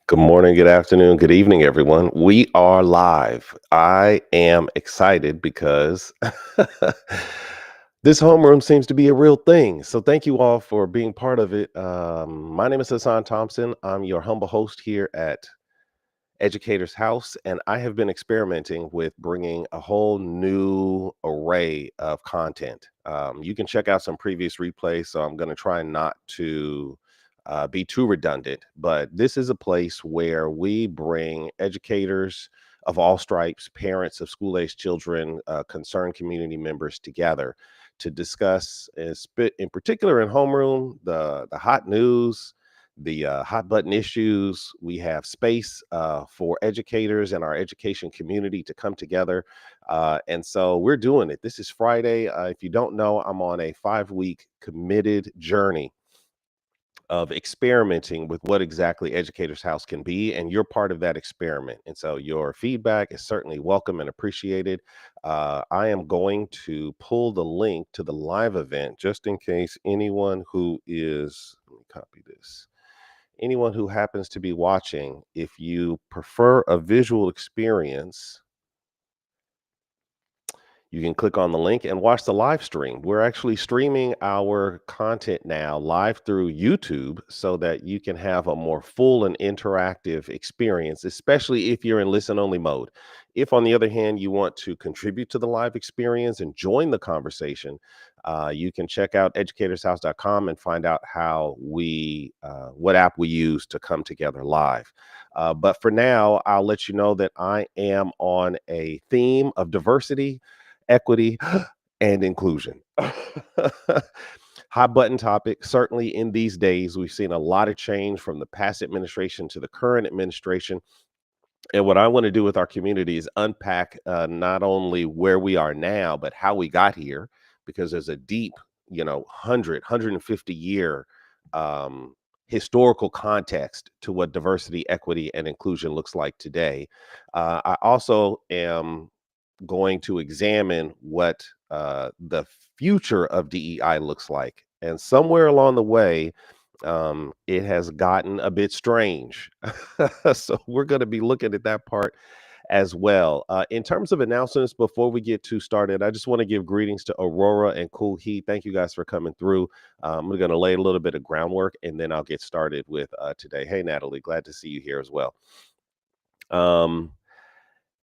Good morning, good afternoon, good evening, everyone. We are live. I am excited because this homeroom seems to be a real thing. So, thank you all for being part of it. My name is Husan Thompson. I'm your humble host here at Educator's House, and I have been experimenting with bringing a whole new array of content. You can check out some previous replays, so I'm going to try not to be too redundant, but this is a place where we bring educators of all stripes, parents of school age children, concerned community members together to discuss, in particular in homeroom, the hot news, the hot button issues. We have space for educators and our education community to come together. And so we're doing it. This is Friday. If you don't know, I'm on a 5-week committed journey of experimenting with what exactly Educators House can be, and you're part of that experiment. And so your feedback is certainly welcome and appreciated. I am going to pull the link to the live event just in case anyone who is, let me copy this. Anyone who happens to be watching, if you prefer a visual experience, you can click on the link and watch the live stream. We're actually streaming our content now live through YouTube so that you can have a more full and interactive experience, especially if you're in listen only mode. If, on the other hand, you want to contribute to the live experience and join the conversation, you can check out educatorshouse.com and find out what app we use to come together live. But for now, I'll let you know that I am on a theme of diversity, equity, and inclusion. Hot button topic. Certainly in these days, we've seen a lot of change from the past administration to the current administration. And what I want to do with our community is unpack not only where we are now, but how we got here, because there's a deep, 150-year historical context to what diversity, equity, and inclusion looks like today. I also am going to examine what the future of DEI looks like. And somewhere along the way, it has gotten a bit strange. So we're going to be looking at that part as well. In terms of announcements, before we get too started, I just want to give greetings to Aurora and Cool Heat. Thank you guys for coming through. I'm going to lay a little bit of groundwork and then I'll get started with today. Hey, Natalie, glad to see you here as well. Um,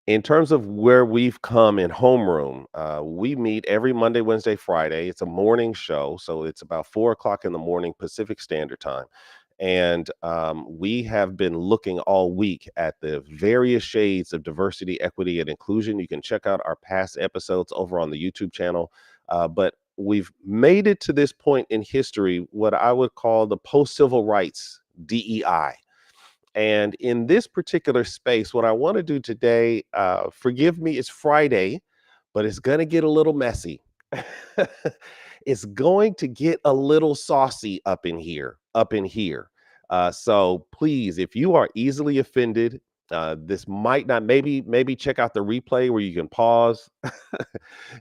in terms of where we've come in homeroom, we meet every Monday, Wednesday, Friday. It's a morning show, so it's about 4 o'clock in the morning Pacific Standard Time. And we have been looking all week at the various shades of diversity, equity, and inclusion. You can check out our past episodes over on the YouTube channel. But we've made it to this point in history, what I would call the post-civil rights DEI. And in this particular space, what I want to do today, forgive me, it's Friday, but it's going to get a little messy. It's going to get a little saucy up in here, so please, if you are easily offended, this might not, maybe check out the replay where you can pause.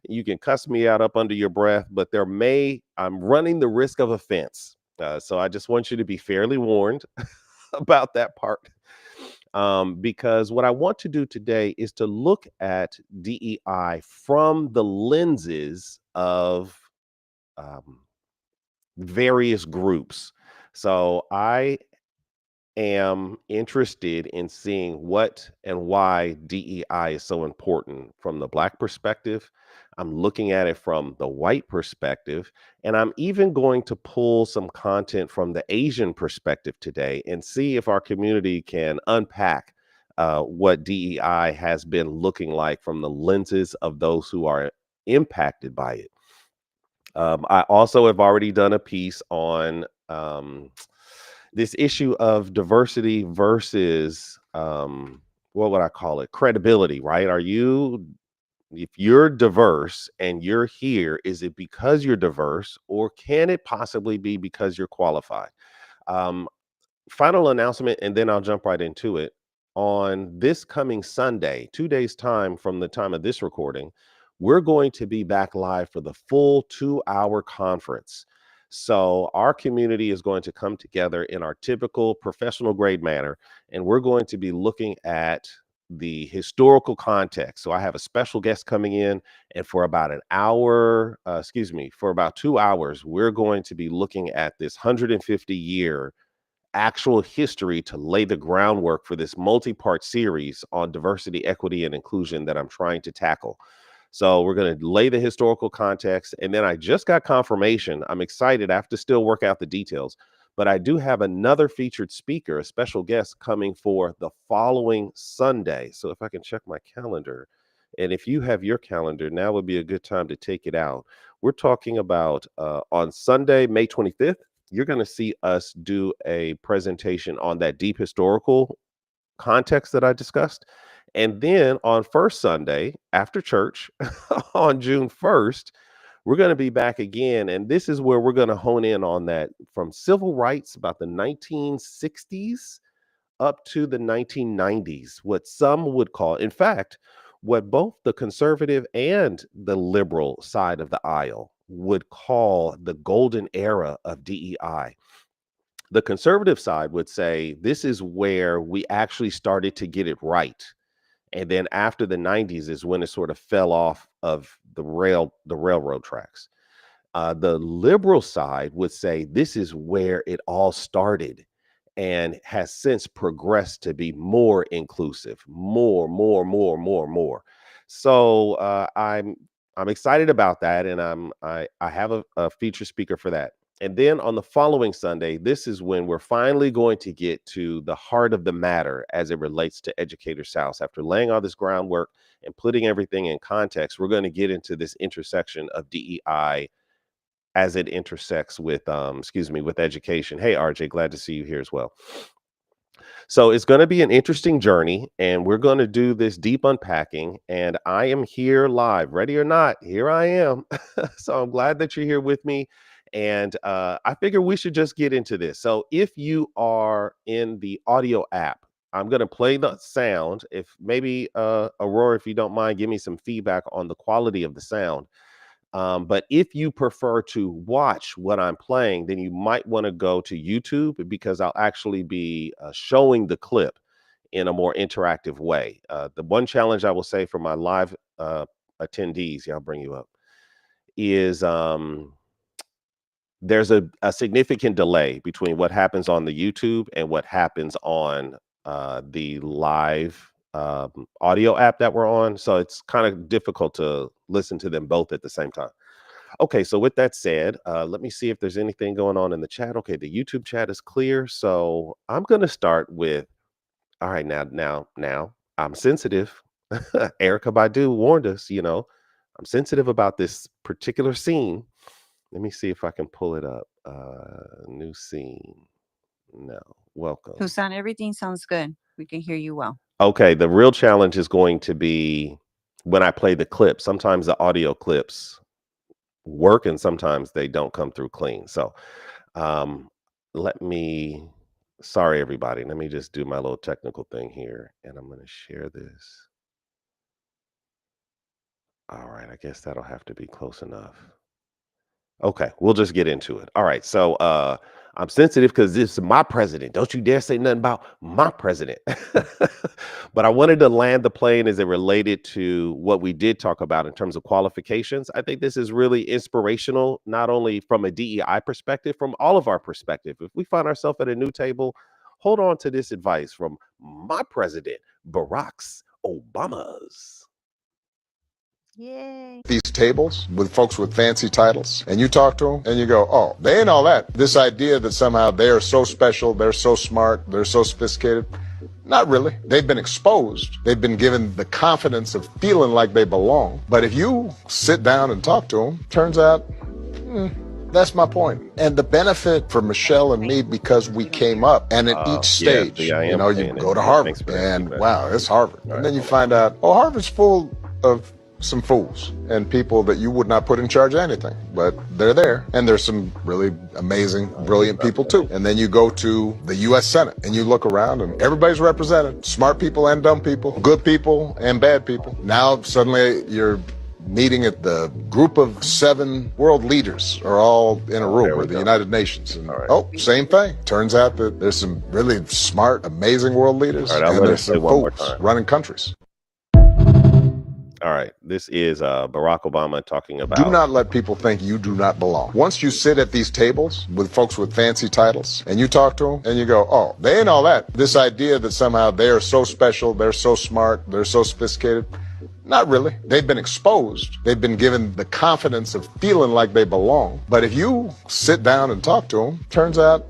You can cuss me out up under your breath, but I'm running the risk of offense. So I just want you to be fairly warned about that part. Because what I want to do today is to look at DEI from the lenses of various groups. So I am interested in seeing what and why DEI is so important from the Black perspective. I'm looking at it from the white perspective, and I'm even going to pull some content from the Asian perspective today and see if our community can unpack what DEI has been looking like from the lenses of those who are impacted by it. I also have already done a piece on this issue of diversity versus what would I call it? Credibility, right? If you're diverse and you're here, is it because you're diverse, or can it possibly be because you're qualified? Um, Final announcement, and then I'll jump right into it. On this coming Sunday, 2 days' time from the time of this recording, we're going to be back live for the full 2 hour conference. So, our community is going to come together in our typical professional grade manner, and we're going to be looking at the historical context. So, I have a special guest coming in, and for about an hour, for about 2 hours, we're going to be looking at this 150-year actual history to lay the groundwork for this multi-part series on diversity, equity, and inclusion that I'm trying to tackle. So we're going to lay the historical context, and then I just got confirmation. I'm excited. I have to still work out the details, but I do have another featured speaker, a special guest coming for the following Sunday. So if I can check my calendar, and if you have your calendar, now would be a good time to take it out. We're talking about on Sunday, May 25th, you're going to see us do a presentation on that deep historical context that I discussed. And then on first Sunday after church on June 1st, we're going to be back again. And this is where we're going to hone in on that from civil rights about the 1960s up to the 1990s, what some would call, in fact, what both the conservative and the liberal side of the aisle would call the golden era of DEI. The conservative side would say this is where we actually started to get it right. And then after the 90s is when it sort of fell off of the railroad tracks. The liberal side would say this is where it all started and has since progressed to be more inclusive, more. So I'm excited about that, and I have a feature speaker for that. And then on the following Sunday, this is when we're finally going to get to the heart of the matter as it relates to Educators House. After laying all this groundwork and putting everything in context, we're going to get into this intersection of DEI as it intersects with with education. Hey RJ, glad to see you here as well. So it's going to be an interesting journey, and we're going to do this deep unpacking, and I am here live, ready or not, here I am. So I'm glad that you're here with me, and I figure we should just get into this. So if you are in the audio app, I'm going to play the sound. If maybe Aurora, if you don't mind, give me some feedback on the quality of the sound. But if you prefer to watch what I'm playing, then you might want to go to YouTube, because I'll actually be showing the clip in a more interactive way. The one challenge I will say for my live attendees, yeah, I'll bring you up, is there's a significant delay between what happens on the YouTube and what happens on the live audio app that we're on. So it's kind of difficult to listen to them both at the same time. Okay, so with that said, let me see if there's anything going on in the chat. Okay, the YouTube chat is clear. So I'm going to start with, all right, now, I'm sensitive. Erica Badu warned us, I'm sensitive about this particular scene. Let me see if I can pull it up. New scene. No, welcome. Husan, everything sounds good. We can hear you well. Okay, the real challenge is going to be when I play the clip. Sometimes the audio clips work and sometimes they don't come through clean. So um let me sorry everybody, let me just do my little technical thing here, and I'm going to share this. All right, I guess that'll have to be close enough. Okay, we'll just get into it. All right. So I'm sensitive because this is my president. Don't you dare say nothing about my president. But I wanted to land the plane as it related to what we did talk about in terms of qualifications. I think this is really inspirational, not only from a DEI perspective, from all of our perspective. If we find ourselves at a new table, hold on to this advice from my president, Barack Obama's. Yay. These tables with folks with fancy titles, and you talk to them and you go, oh, they ain't all that. This idea that somehow they are so special, they're so smart, they're so sophisticated. Not really. They've been exposed. They've been given the confidence of feeling like they belong. But if you sit down and talk to them, turns out, that's my point. And the benefit for Michelle and me, because we came up, and at each stage, see, I you am know, you saying it. go to Yeah, Harvard, thanks for that and feedback. wow, it's Harvard. All And then right, you hold find out, oh, Harvard's full of some fools and people that you would not put in charge of anything, but they're there. And there's some really amazing, brilliant people too. And then you go to the U.S. Senate and you look around and everybody's represented. Smart people and dumb people, good people and bad people. Now suddenly you're meeting at the group of 7 world leaders are all in a room, or the United Nations. And same thing. Turns out that there's some really smart, amazing world leaders, All right, I'll and let there's it say some one more fools time. running countries. All right, this is Barack Obama talking Do about. not let people think you do not belong. Once you sit at these tables with folks with fancy titles and you talk to them and you go, oh, they ain't all that. This idea that somehow they are so special, they're so smart, they're so sophisticated. Not really. They've been exposed. They've been given the confidence of feeling like they belong. But if you sit down and talk to them, turns out,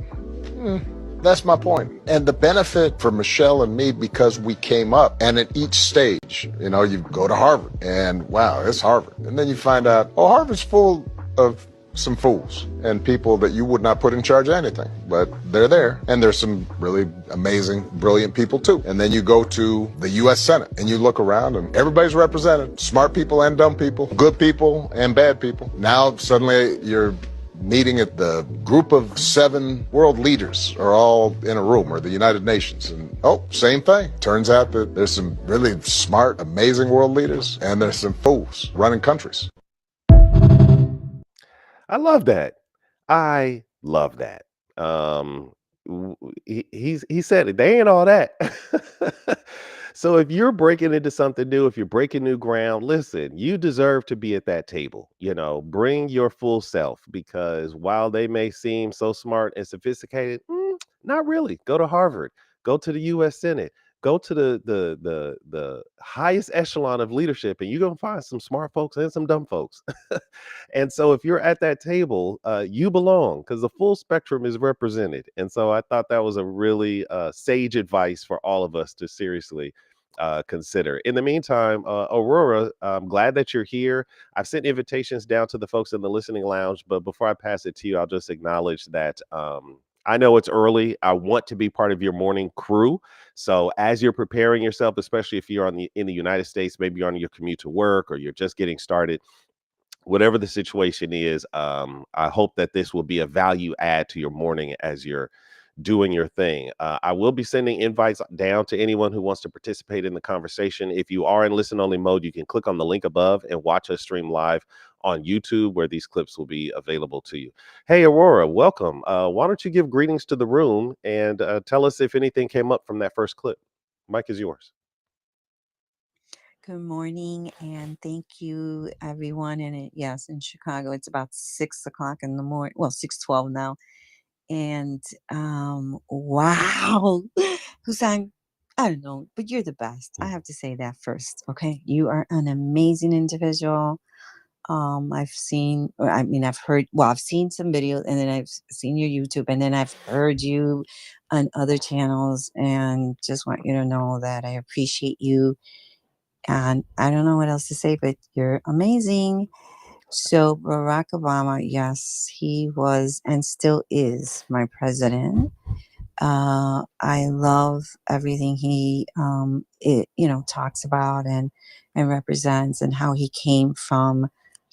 that's my point. And the benefit for Michelle and me, because we came up, and at each stage, you know, you go to Harvard and wow, it's Harvard. And then you find out, oh, Harvard's full of some fools and people that you would not put in charge of anything, but they're there. And there's some really amazing, brilliant people too. And then you go to the U.S. Senate and you look around and everybody's represented. Smart people and dumb people, good people and bad people. Now suddenly you're meeting at the group of 7 world leaders are all in a room, or the United Nations. And same thing. Turns out that there's some really smart, amazing world leaders, and there's some fools running countries. I love that. I love that. He said it. They ain't all that. So if you're breaking into something new, if you're breaking new ground, listen, you deserve to be at that table. Bring your full self, because while they may seem so smart and sophisticated, not really. Go to Harvard, go to the U.S. Senate, go to the highest echelon of leadership, and you're gonna find some smart folks and some dumb folks. And so if you're at that table, you belong, because the full spectrum is represented. And so I thought that was a really sage advice for all of us to seriously consider. In the meantime, Aurora, I'm glad that you're here. I've sent invitations down to the folks in the listening lounge, but before I pass it to you, I'll just acknowledge that I know it's early. I want to be part of your morning crew. So as you're preparing yourself, especially if you're in the United States, maybe you're on your commute to work or you're just getting started, whatever the situation is, I hope that this will be a value add to your morning as you're doing your thing. I will be sending invites down to anyone who wants to participate in the conversation. If you are in listen only mode, you can click on the link above and watch us stream live on YouTube, where these clips will be available to you. Hey, Aurora, welcome. Why don't you give greetings to the room and tell us if anything came up from that first clip? Mike is yours. Good morning, and thank you, everyone. And yes, in Chicago, it's about 6 o'clock in the morning. Well, 6:12 now. And wow, Husan, I don't know, but you're the best. I have to say that first. Okay, you are an amazing individual. I've seen, or I mean, I've heard. Well, I've seen some videos, and then I've seen your YouTube, and then I've heard you on other channels, and just want you to know that I appreciate you. And I don't know what else to say, but you're amazing. So, Barack Obama, yes, he was and still is my president. I love everything he, talks about and represents, and how he came from.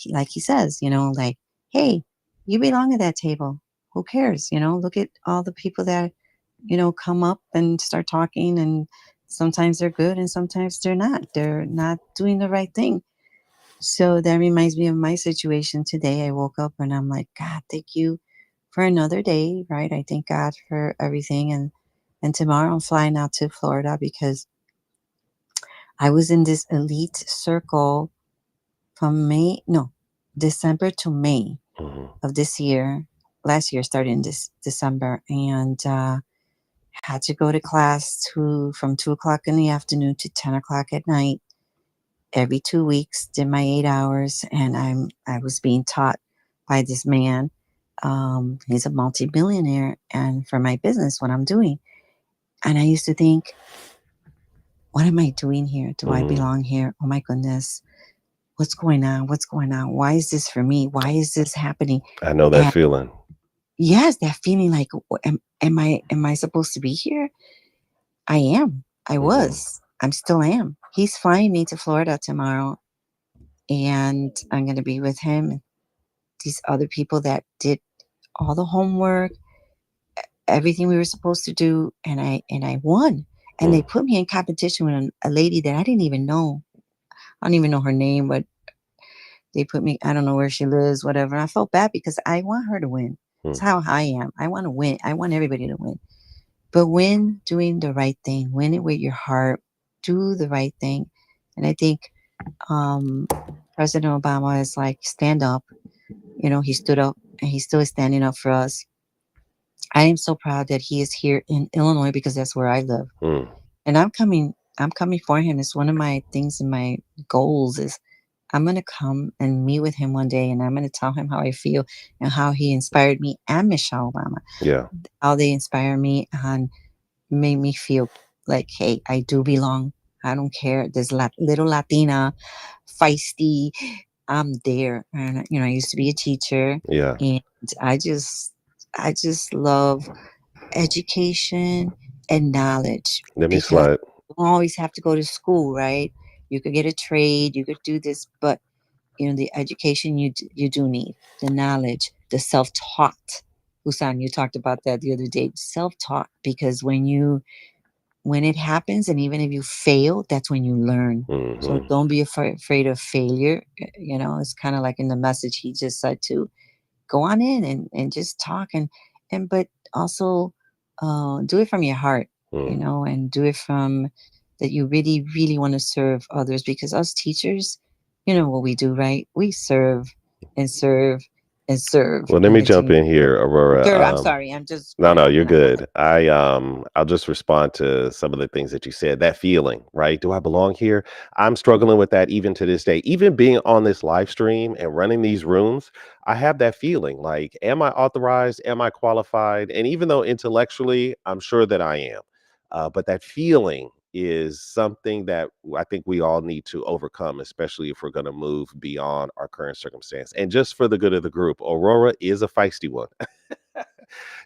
Like he says, like, hey, you belong at that table. Who cares? Look at all the people that come up and start talking, and sometimes they're good and sometimes they're not. They're not doing the right thing. So that reminds me of my situation today. I woke up and I'm like, God, thank you for another day, right? I thank God for everything. And tomorrow I'm flying out to Florida because I was in this elite circle from December to May Hmm. of this year. Last year started in this December, and had to go to class from 2 o'clock in the afternoon to 10 o'clock at night every 2 weeks. Did my 8 hours, and I was being taught by this man. He's a multi-billionaire, and for my business, what I'm doing, and I used to think, what am I doing here? Do I Hmm. belong here? Oh my goodness, what's going on? What's going on? Why is this for me? Why is this happening? I know that And feeling. yes, that feeling like, am I supposed to be here? I am. I Hmm. was. I'm still am. He's flying me to Florida tomorrow, and I'm going to be with him and these other people that did all the homework, everything we were supposed to do, and I won. And they Mm. put me in competition with a lady that I didn't even know. I don't even know her name, but they put me. I don't know where she lives, whatever. And I felt bad because I want her to win. It's Mm. how I am. I want to win. I want everybody to win. But win doing the right thing, win it with your heart, do the right thing. And I think um, President Obama is like, stand up. He stood up and he still is standing up for us. I am so proud that he is here in Illinois because that's where I live. Mm. And I'm coming for him. It's one of my things in my goals is I'm going to come and meet with him one day and I'm going to tell him how I feel and how he inspired me and Michelle Obama, Yeah. how they inspire me and made me feel like, hey, I do belong. I don't care. This little Latina, feisty, I'm there. And, I used to be a teacher Yeah. and I just, I just love education and knowledge Let me because slide. you don't always have to go to school, right? You could get a trade, you could do this, but the education you do need, the knowledge, the self-taught. Husan, you talked about that the other day. Self-taught, because when it happens, and even if you fail, that's when you learn. So Hmm. don't be afraid of failure. It's kind of like in the message he just said to go on in and just talk and but also do it from your heart, Mm. and do it from that you really really want to serve others, because us teachers, what we do, right? We serve and serve and serve, Well, let and me the jump team. in here, Aurora. Sure, I'm sorry, I'm just No, going no, on you're and on. good. I'll just respond to some of the things that you said. That feeling, right? Do I belong here? I'm struggling with that even to this day. Even being on this live stream and running these rooms, I have that feeling like, am I authorized? Am I qualified? And even though intellectually, I'm sure that I am, but that feeling is something that I think we all need to overcome, especially if we're going to move beyond our current circumstance. And just for the good of the group, Aurora is a feisty one.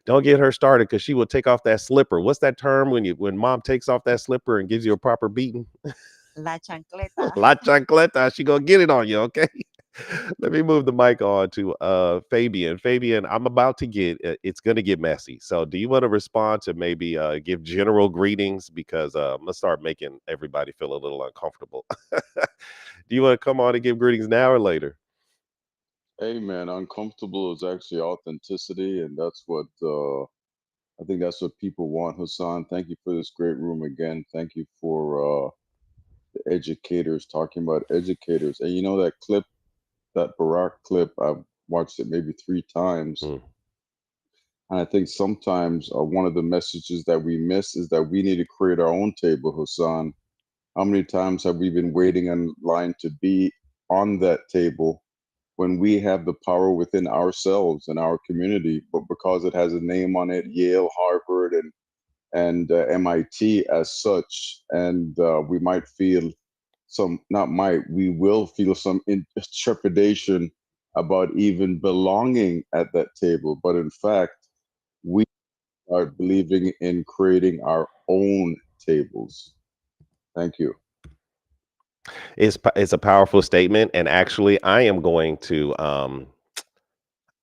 Don't get her started because she will take off that slipper. What's that term when mom takes off that slipper and gives you a proper beating? La chancleta. La chancleta. She gonna get it on you, okay? Let me move the mic on to Fabian. Fabian, I'm about to it's gonna get messy. So do you want to respond to maybe give general greetings? Because I'm gonna start making everybody feel a little uncomfortable. Do you want to come on and give greetings now or later? Hey man, uncomfortable is actually authenticity, and that's what I think that's what people want. Hassan, thank you for this great room again. Thank you for the educators talking about educators. And you know that clip, that Barack clip, I've watched it maybe 3 times, Mm. and I think sometimes one of the messages that we miss is that we need to create our own table. Hassan, how many times have we been waiting in line to be on that table when we have the power within ourselves and our community, but because it has a name on it, Yale, Harvard, and MIT as such, and we might feel some, not might, we will feel some trepidation about even belonging at that table. But in fact, we are believing in creating our own tables. Thank you. It's a powerful statement, and actually, I am going to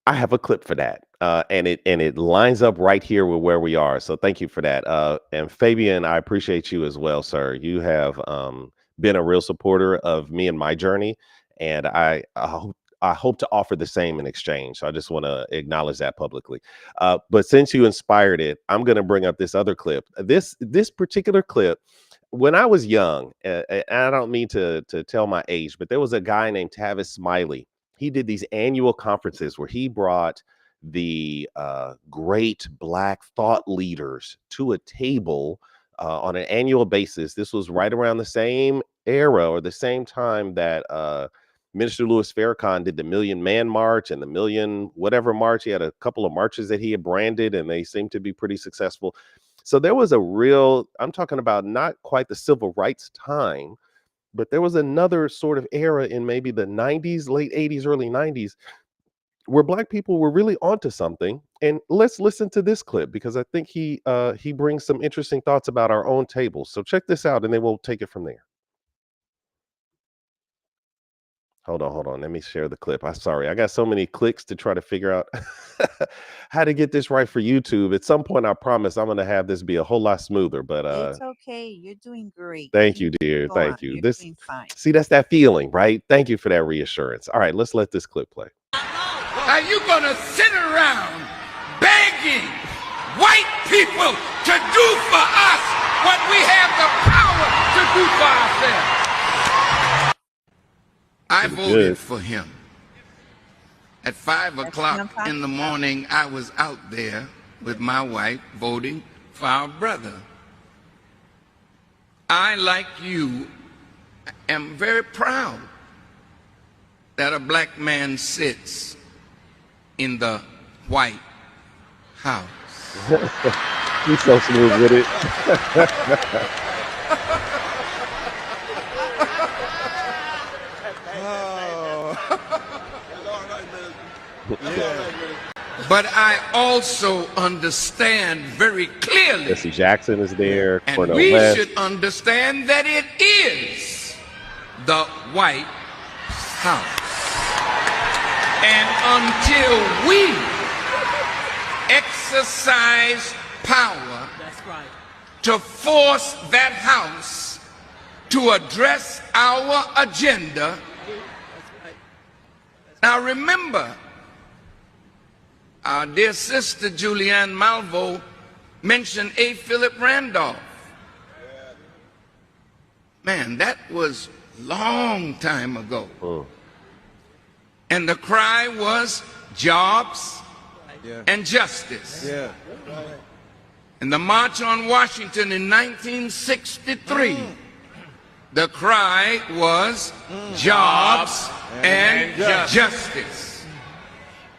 I have a clip for that, and it lines up right here with where we are. So thank you for that. And Fabian, I appreciate you as well, sir. You have been a real supporter of me and my journey, and I hope to offer the same in exchange. So I just want to acknowledge that publicly. But since you inspired it, I'm going to bring up this other clip. This particular clip, when I was young, and I don't mean to tell my age, but there was a guy named Tavis Smiley. He did these annual conferences where he brought the great Black thought leaders to a table on an annual basis. This was right around the same era or the same time that Minister Louis Farrakhan did the Million Man March and the Million whatever march. He had a couple of marches that he had branded, and they seemed to be pretty successful. So there was a real, I'm talking about not quite the civil rights time, but there was another sort of era in maybe the 90s, late 80s, early 90s, where Black people were really onto something. And let's listen to this clip because I think he brings some interesting thoughts about our own table. So check this out, and then we'll take it from there. Hold on. Let me share the clip. I'm sorry. I got so many clicks to try to figure out how to get this right for YouTube. At some point, I promise I'm going to have this be a whole lot smoother. But It's okay. You're doing great. thank you, dear. Go Thank on. you. You're This doing fine. See, that's that feeling, right? Thank you for that reassurance. All right, let's let this clip play. Are you going to sit around begging white people to do for us what we have the power to do for ourselves? I voted for him. At 5 o'clock in the morning, I was out there with my wife voting for our brother. I, like you, am very proud that a Black man sits in the White House. He's so smooth with it. But I also understand very clearly, Jesse Jackson is there. and Cornel we West. should understand that it is the White House. And until we exercise power to force that house to address our agenda. Now remember, our dear sister Julianne Malvo mentioned A. Philip Randolph. Man, that was long time ago. And the cry was jobs and justice. In the March on Washington in 1963, the cry was jobs and justice.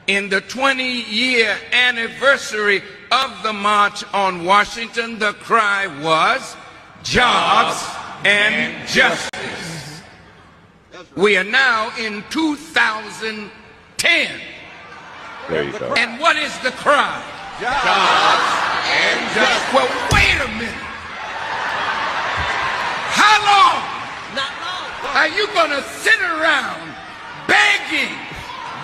In the 20-year anniversary of the March on Washington, the cry was jobs and justice. We are now in 2010. There you go. And what is the cry? Jobs and justice. Well, wait a minute. How long? Not long. Are you going to sit around begging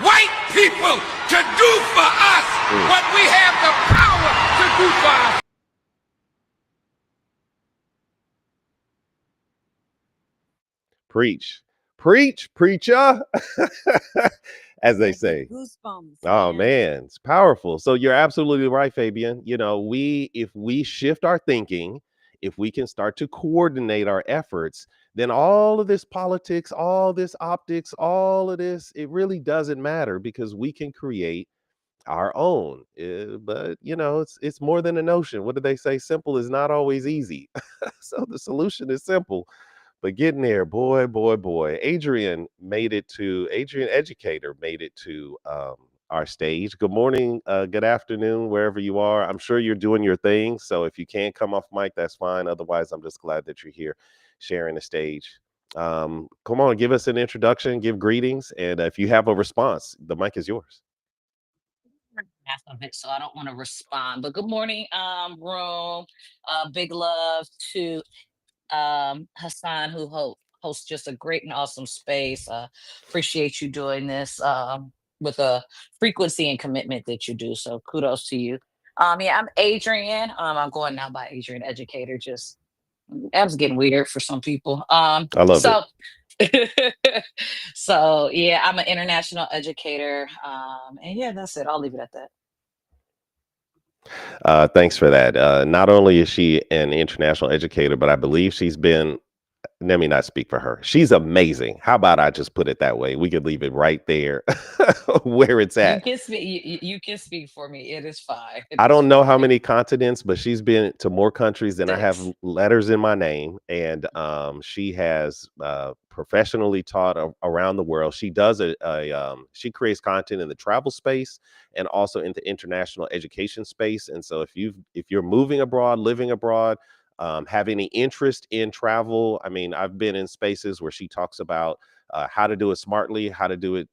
white people to do for us what we have the power to do for us? Preach, preacher, as they say. Goosebumps. Oh man, it's powerful. So you're absolutely right, Fabian. You know, if we shift our thinking, if we can start to coordinate our efforts, then all of this politics, all this optics, all of this, it really doesn't matter because we can create our own. But you know, it's more than a notion. What do they say? Simple is not always easy. So the solution is simple. But getting there, boy. Adrian Educator made it to our stage. Good morning, good afternoon, wherever you are. I'm sure you're doing your thing. So if you can't come off mic, that's fine. Otherwise, I'm just glad that you're here sharing the stage. Come on, give us an introduction, give greetings. And if you have a response, the mic is yours. Half of it, so I don't want to respond. But good morning, room. Big love to Husan, who hosts just a great and awesome space. Appreciate you doing this with a frequency and commitment that you do. So kudos to you. Yeah, I'm Adrian. I'm going now by Adrian Educator. Just that was getting weird for some people. I love So it. So yeah, I'm an international educator. And yeah, that's it. I'll leave it at that. Thanks for that. Not only is she an international educator, but I believe she's been, let me not speak for her. She's amazing. How about I just put it that way? We could leave it right there where it's You at. can speak. You can speak for me. It is fine. It I is don't know how fine. many continents, but she's been to more countries than I have 6. letters in my name. And she has professionally taught around the world. She does she creates content in the travel space and also in the international education space. And so if you're moving abroad, living abroad, have any interest in travel, I mean, I've been in spaces where she talks about how to do it smartly, how to do it,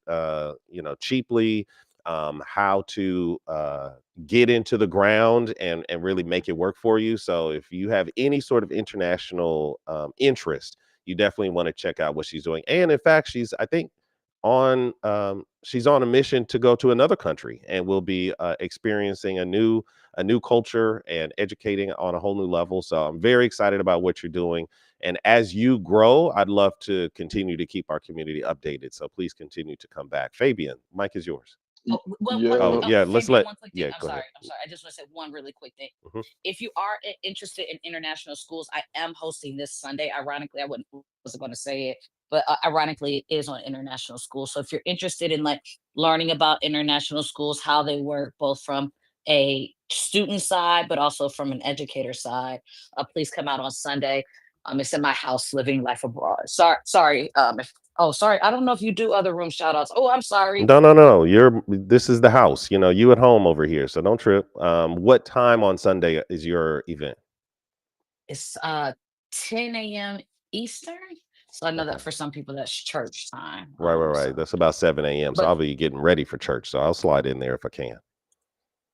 cheaply, how to get into the ground and really make it work for you. So if you have any sort of international interest, you definitely want to check out what she's doing. And in fact, she's on a mission to go to another country and will be experiencing a new culture and educating on a whole new level. So I'm very excited about what you're doing. And as you grow, I'd love to continue to keep our community updated. So please continue to come back. Fabian, mic is yours. Oh, one Oh quick, Yeah. yeah, let's Fabian, let one quick thing. yeah, I'm go sorry. ahead. I'm sorry. I just want to say one really quick thing. Mhm. If you are interested in international schools, I am hosting this Sunday. Ironically, wasn't going to say it, but ironically, it is on international schools. So if you're interested in like learning about international schools, how they work, both from a student side, but also from an educator side, please come out on Sunday. It's in my house, Living Life Abroad. Sorry. Sorry. I don't know if you do other room shout outs. Oh, I'm sorry. No, no, no. This is the house. You at home over here, so don't trip. What time on Sunday is your event? It's 10 a.m. Eastern. So I know Okay. that for some people that's church time. Right, right, right. So That's about 7 a.m. So but I'll be getting ready for church. So I'll slide in there if I can.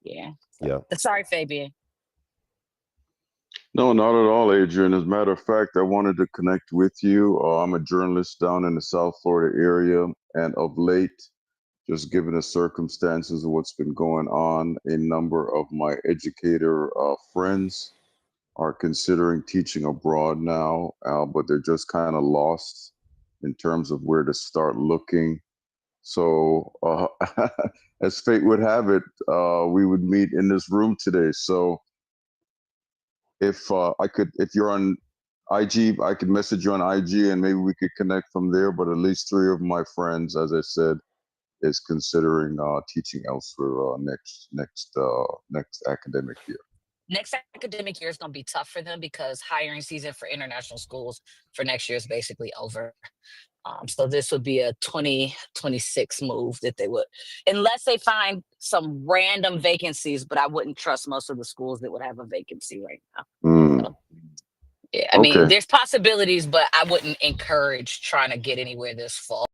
yeah. So, Yeah. sorry, Fabian. No, not at all, Adrian. As a matter of fact, I wanted to connect with you. I'm a journalist down in the South Florida area, and of late, just given the circumstances of what's been going on, a number of my educator friends are considering teaching abroad now, but they're just kind of lost in terms of where to start looking. So, as fate would have it, we would meet in this room today. So, if you're on IG, I could message you on IG, and maybe we could connect from there. But at least 3 of my friends, as I said, is considering teaching elsewhere next academic year. Next academic year is going to be tough for them because hiring season for international schools for next year is basically over. So this would be a 2026 move that they would, unless they find some random vacancies, but I wouldn't trust most of the schools that would have a vacancy right now. Mm, So, yeah, I mean, okay. there's possibilities, but I wouldn't encourage trying to get anywhere this fall.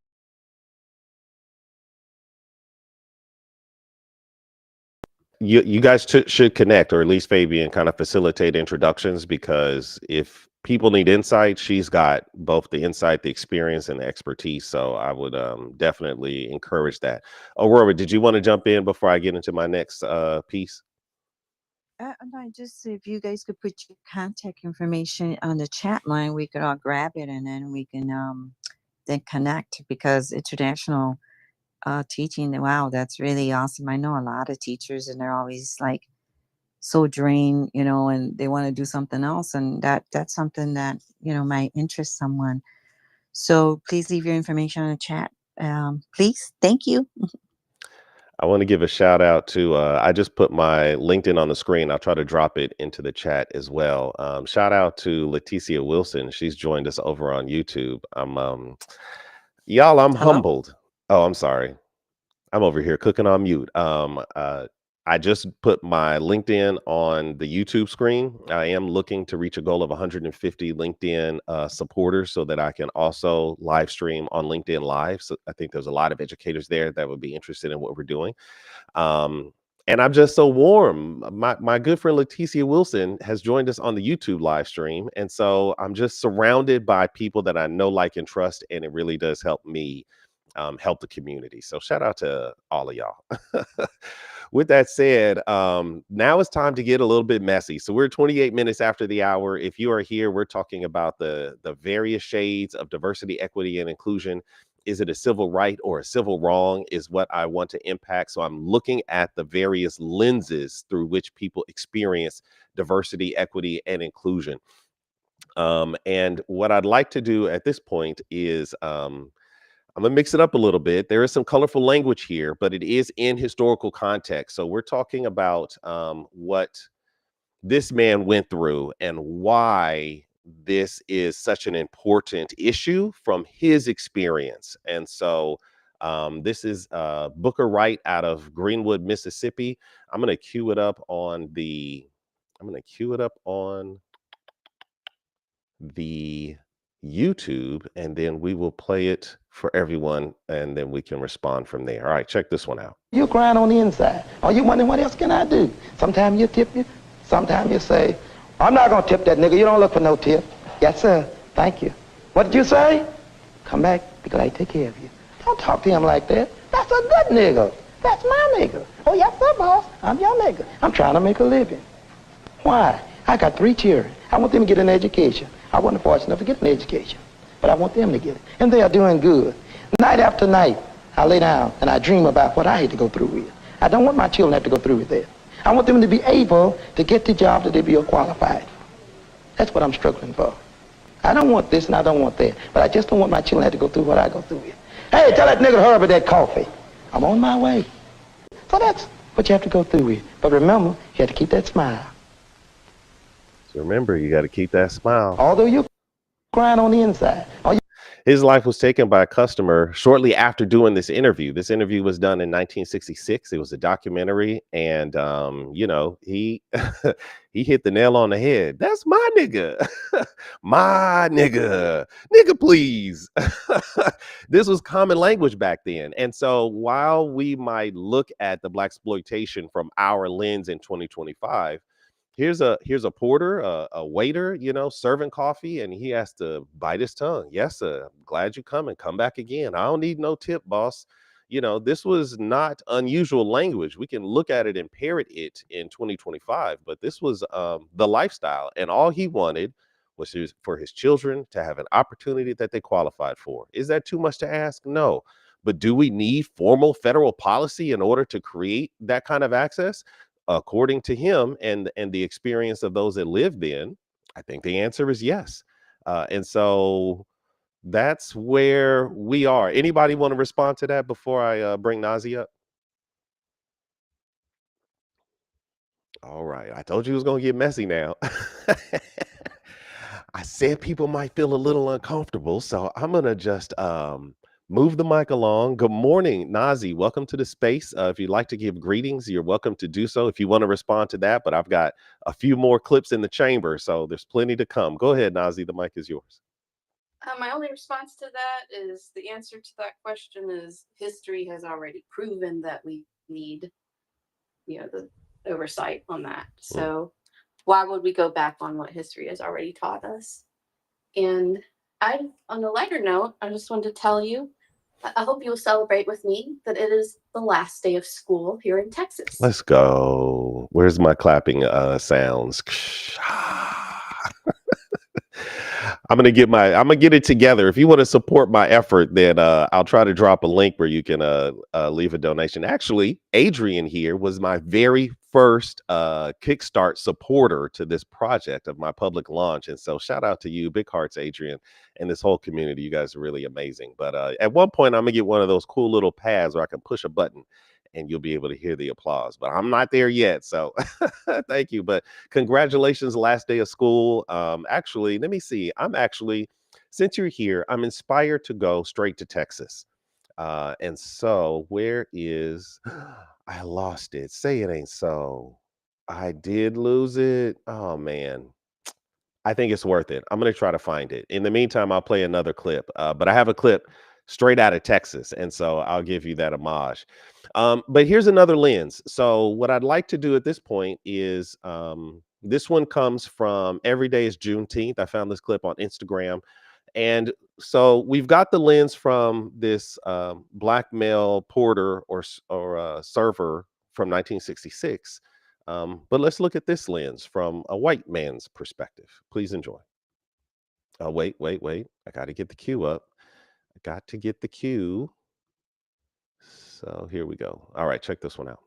You guys should connect, or at least Fabian kind of facilitate introductions, because if people need insight, she's got both the insight, the experience, and the expertise. So I would definitely encourage that. Aurora, did you want to jump in before I get into my next piece? No, just if you guys could put your contact information on the chat line, we could all grab it and then we can then connect, because international teaching, wow, that's really awesome. I know a lot of teachers and they're always like so drained, and they want to do something else, and that's something that might interest someone. So please leave your information in the chat, please. Thank you. I want to give a shout out to, I just put my LinkedIn on the screen. I'll try to drop it into the chat as well. Shout out to Leticia Wilson. She's joined us over on YouTube. I'm Hello. humbled. Oh, I'm sorry. I'm over here cooking on mute. I just put my LinkedIn on the YouTube screen. I am looking to reach a goal of 150 LinkedIn supporters so that I can also live stream on LinkedIn Live. So I think there's a lot of educators there that would be interested in what we're doing. And I'm just so warm. My good friend Leticia Wilson has joined us on the YouTube live stream. And so I'm just surrounded by people that I know, like, and trust. And it really does help me help the community. So shout out to all of y'all. With that said, now it's time to get a little bit messy. So we're 28 minutes after the hour. If you are here, we're talking about the various shades of diversity, equity, and inclusion. Is it a civil right or a civil wrong is what I want to impact. So I'm looking at the various lenses through which people experience diversity, equity, and inclusion. And what I'd like to do at this point is I'm gonna mix it up a little bit. There is some colorful language here, but it is in historical context. So we're talking about what this man went through and why this is such an important issue from his experience. And so this is Booker Wright out of Greenwood, Mississippi. I'm gonna cue it up on the. I'm gonna cue it up on the YouTube, and then we will play it for everyone, and then we can respond from there. All right, check this one out. You're crying on the inside. Are you wondering what else can I do? Sometimes you tip you. Sometimes you say, I'm not going to tip that nigga. You don't look for no tip. Yes, sir. Thank you. What did you say? Come back because I take care of you. Don't talk to him like that. That's a good nigga. That's my nigga. Oh, yes, sir, boss. I'm your nigga. I'm trying to make a living. Why? I got 3 children. I want them to get an education. I wasn't fortunate enough to get an education, but I want them to get it. And they are doing good. Night after night, I lay down and I dream about what I had to go through with. I don't want my children to have to go through with that. I want them to be able to get the job that they be qualified for. That's what I'm struggling for. I don't want this and I don't want that, but I just don't want my children to have to go through what I go through with. Hey, tell that nigga to hurry with that coffee. I'm on my way. So that's what you have to go through with. But remember, you have to keep that smile. So remember, you got to keep that smile. Although you're crying on the inside. His life was taken by a customer shortly after doing this interview. This interview was done in 1966. It was a documentary, and you know, he he hit the nail on the head. That's my nigga, my nigga, please. This was common language back then, and so while we might look at the blaxploitation from our lens in 2025. Here's a porter, a waiter, you know, serving coffee, and he has to bite his tongue. Yes, sir. I'm glad you come and come back again. I don't need no tip, boss. You know, this was not unusual language. We can look at it and parrot it in 2025, but this was the lifestyle, and all he wanted was for his children to have an opportunity that they qualified for. Is that too much to ask? No. But do we need formal federal policy in order to create that kind of access? According to him and the experience of those that lived in, I think the answer is yes. And so that's where we are. Anybody want to respond to that before I bring Nazi up? All right. I told you it was going to get messy now. I said people might feel a little uncomfortable, so I'm going to just move the mic along. Good morning, Nazi. Welcome to the space. If you'd like to give greetings, you're welcome to do so if you want to respond to that. But I've got a few more clips in the chamber, so there's plenty to come. Go ahead, Nazi. The mic is yours. My only response to that is the answer to that question is history has already proven that we need, the oversight on that. So why would we go back on what history has already taught us? And on a lighter note, I just wanted to tell you, I hope you'll celebrate with me that it is the last day of school here in Texas. Let's go. Where's my clapping sounds? I'm gonna get it together. If you want to support my effort, then I'll try to drop a link where you can leave a donation. Actually, Adrian here was my very first Kickstart supporter to this project of my public launch, and so shout out to you, big hearts, Adrian, and this whole community. You guys are really amazing. But at one point, I'm gonna get one of those cool little pads where I can push a button and you'll be able to hear the applause, but I'm not there yet. So thank you. But congratulations, last day of school. Actually, let me see. Since you're here, I'm inspired to go straight to Texas. And so where is, I lost it. Say it ain't so. I did lose it. Oh man. I think it's worth it. I'm going to try to find it. In the meantime, I'll play another clip, but I have a clip straight out of Texas. And so I'll give you that homage. But here's another lens. So what I'd like to do at this point is this one comes from Every Day is Juneteenth. I found this clip on Instagram. And so we've got the lens from this black male porter or server from 1966. But let's look at this lens from a white man's perspective. Please enjoy. Oh, wait. I got to get the cue up. I got to get the cue. So here we go. All right, check this one out.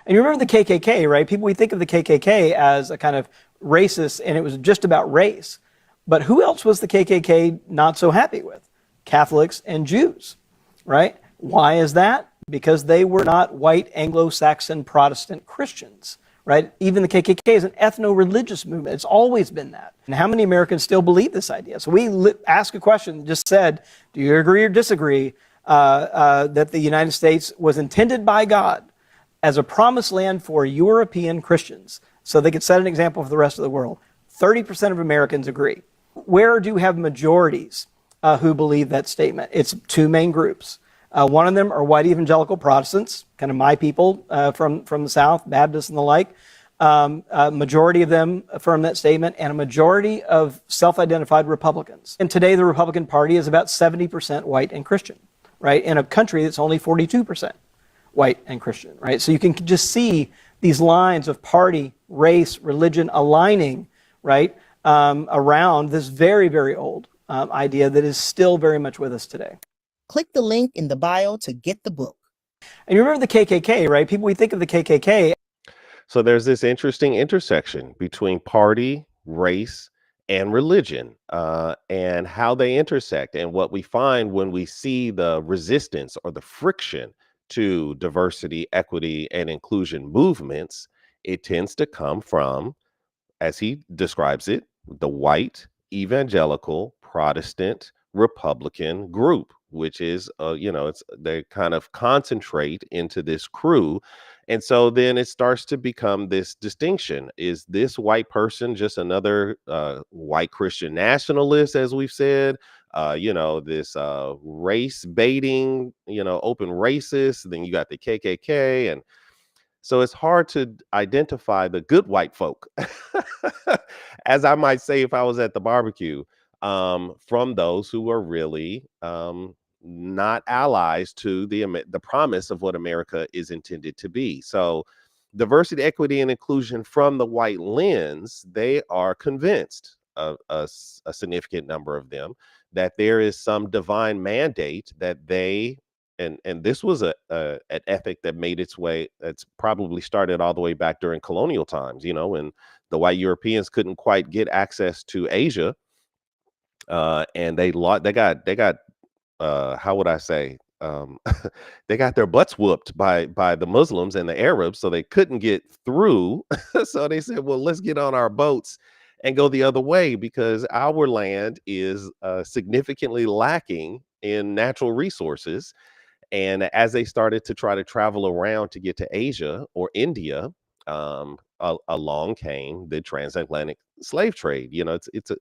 And you remember the KKK, right? We think of the KKK as a kind of racist, and it was just about race. But who else was the KKK not so happy with? Catholics and Jews, right? Why is that? Because they were not white Anglo-Saxon Protestant Christians, right? Even the KKK is an ethno-religious movement. It's always been that. And how many Americans still believe this idea? So we ask a question that just said, do you agree or disagree that the United States was intended by God as a promised land for European Christians so they could set an example for the rest of the world? 30% of Americans agree. Where do you have majorities who believe that statement? It's two main groups. One of them are white evangelical Protestants, kind of my people from the South, Baptists and the like. A majority of them affirm that statement, and a majority of self-identified Republicans. And today the Republican Party is about 70% white and Christian, right? In a country that's only 42% white and Christian, right? So you can just see these lines of party, race, religion aligning, right, around this very, very old idea that is still very much with us today. Click the link in the bio to get the book. And you remember the KKK, right? We think of the KKK. So there's this interesting intersection between party, race, and religion, and how they intersect. And what we find when we see the resistance or the friction to diversity, equity, and inclusion movements, it tends to come from, as he describes it, the white evangelical Protestant Republican group, which is, they kind of concentrate into this crew. And so then it starts to become this distinction. Is this white person just another white Christian nationalist, as we've said? This race baiting, open racist. Then you got the KKK. And so it's hard to identify the good white folk, as I might say if I was at the barbecue, from those who are really not allies to the promise of what America is intended to be. So diversity, equity, and inclusion from the white lens, they are convinced, a significant number of them, that there is some divine mandate that they, and this was an ethic that made its way, that's probably started all the way back during colonial times, when the white Europeans couldn't quite get access to Asia, and they got how would I say, they got their butts whooped by the Muslims and the Arabs, so they couldn't get through. So they said, well, let's get on our boats and go the other way, because our land is significantly lacking in natural resources. And as they started to try to travel around to get to Asia or India, along came the transatlantic slave trade.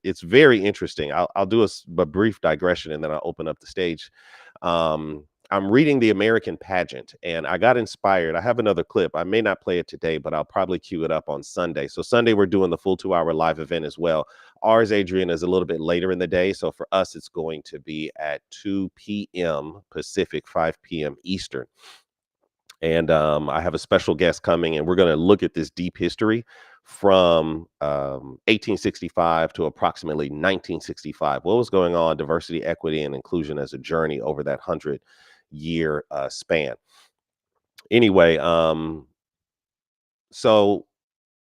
It's very interesting. I'll do a brief digression, and then I'll open up the stage. I'm reading The American Pageant, and I got inspired. I have another clip. I may not play it today, but I'll probably cue it up on Sunday. So Sunday, we're doing the full 2-hour live event as well. Ours, Adrian, is a little bit later in the day. So for us, it's going to be at 2 p.m. Pacific, 5 p.m. Eastern. And I have a special guest coming, and we're going to look at this deep history from 1865 to approximately 1965. What was going on, diversity, equity, and inclusion as a journey over that 100-year span. Anyway, so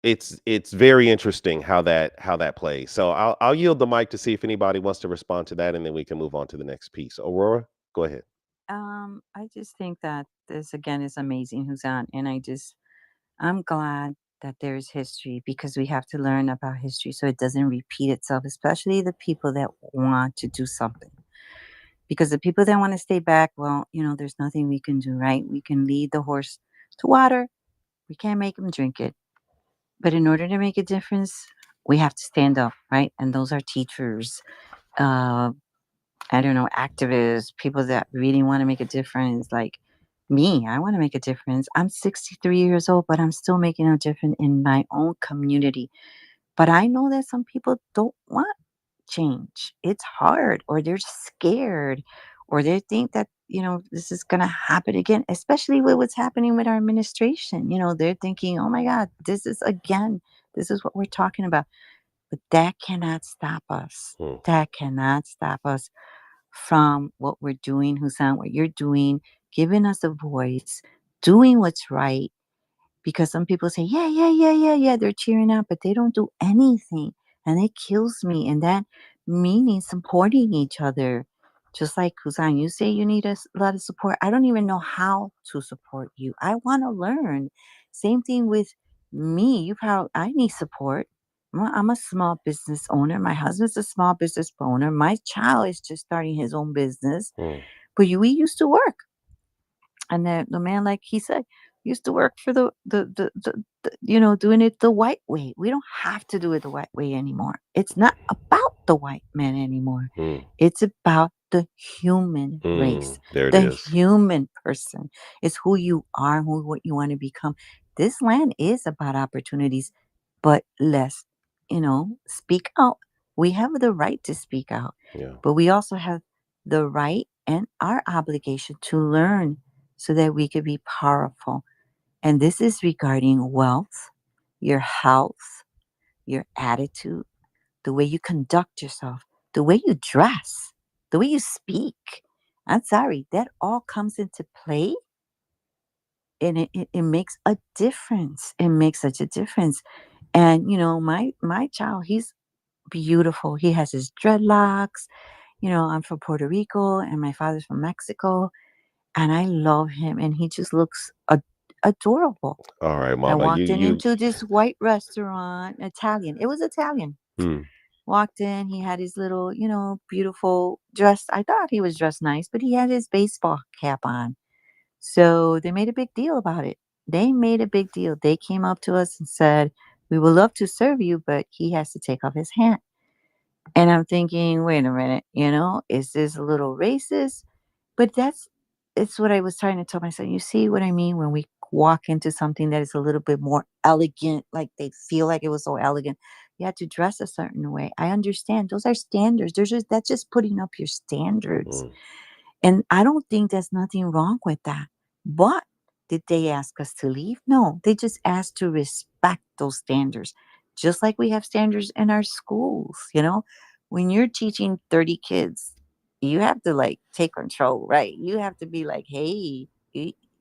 it's very interesting how that plays. So I'll yield the mic to see if anybody wants to respond to that, and then we can move on to the next piece. Aurora, go ahead. I just think that this again is amazing, Husan, and I'm glad that there is history, because we have to learn about history so it doesn't repeat itself, especially the people that want to do something. Because the people that want to stay back, well, there's nothing we can do, right? We can lead the horse to water. We can't make him drink it. But in order to make a difference, we have to stand up, right? And those are teachers, activists, people that really want to make a difference. Like me, I want to make a difference. I'm 63 years old, but I'm still making a difference in my own community. But I know that some people don't want change. It's hard, or they're scared, or they think that, this is going to happen again, especially with what's happening with our administration. They're thinking, oh my God, this is what we're talking about. But that cannot stop us. Hmm. That cannot stop us from what we're doing, Husan, what you're doing, giving us a voice, doing what's right, because some people say, yeah, yeah, yeah, yeah, yeah, they're cheering out, but they don't do anything. And it kills me. And that meaning supporting each other. Just like Kuzan, you say you need a lot of support. I don't even know how to support you. I want to learn. Same thing with me. I need support. I'm a small business owner. My husband's a small business owner. My child is just starting his own business. Hmm. But we used to work. And the man, like he said, used to work for doing it the white way. We don't have to do it the white way anymore. It's not about the white man anymore. Hmm. It's about the human race, There it the is. human person. It's who you are, what you want to become. This land is about opportunities, but let's, speak out. We have the right to speak out, Yeah. but we also have the right and our obligation to learn so that we could be powerful. And this is regarding wealth, your health, your attitude, the way you conduct yourself, the way you dress, the way you speak. I'm sorry, that all comes into play, and it makes a difference. It makes such a difference. And my child, he's beautiful. He has his dreadlocks. I'm from Puerto Rico and my father's from Mexico. And I love him, and he just looks adorable. All right, I Mama. walked into this white restaurant, Italian. It was Italian. Hmm. Walked in, he had his little, beautiful dress. I thought he was dressed nice, but he had his baseball cap on. So they made a big deal about it. They made a big deal. They came up to us and said, "We would love to serve you, but he has to take off his hat." And I'm thinking, wait a minute, is this a little racist? But it's what I was trying to tell my son. You see what I mean? When we walk into something that is a little bit more elegant, like they feel like it was so elegant, you have to dress a certain way. I understand. Those are standards. That's just putting up your standards. Hmm. And I don't think there's nothing wrong with that. But did they ask us to leave? No, they just asked to respect those standards. Just like we have standards in our schools, when you're teaching 30 kids, you have to like take control, right? You have to be like, hey,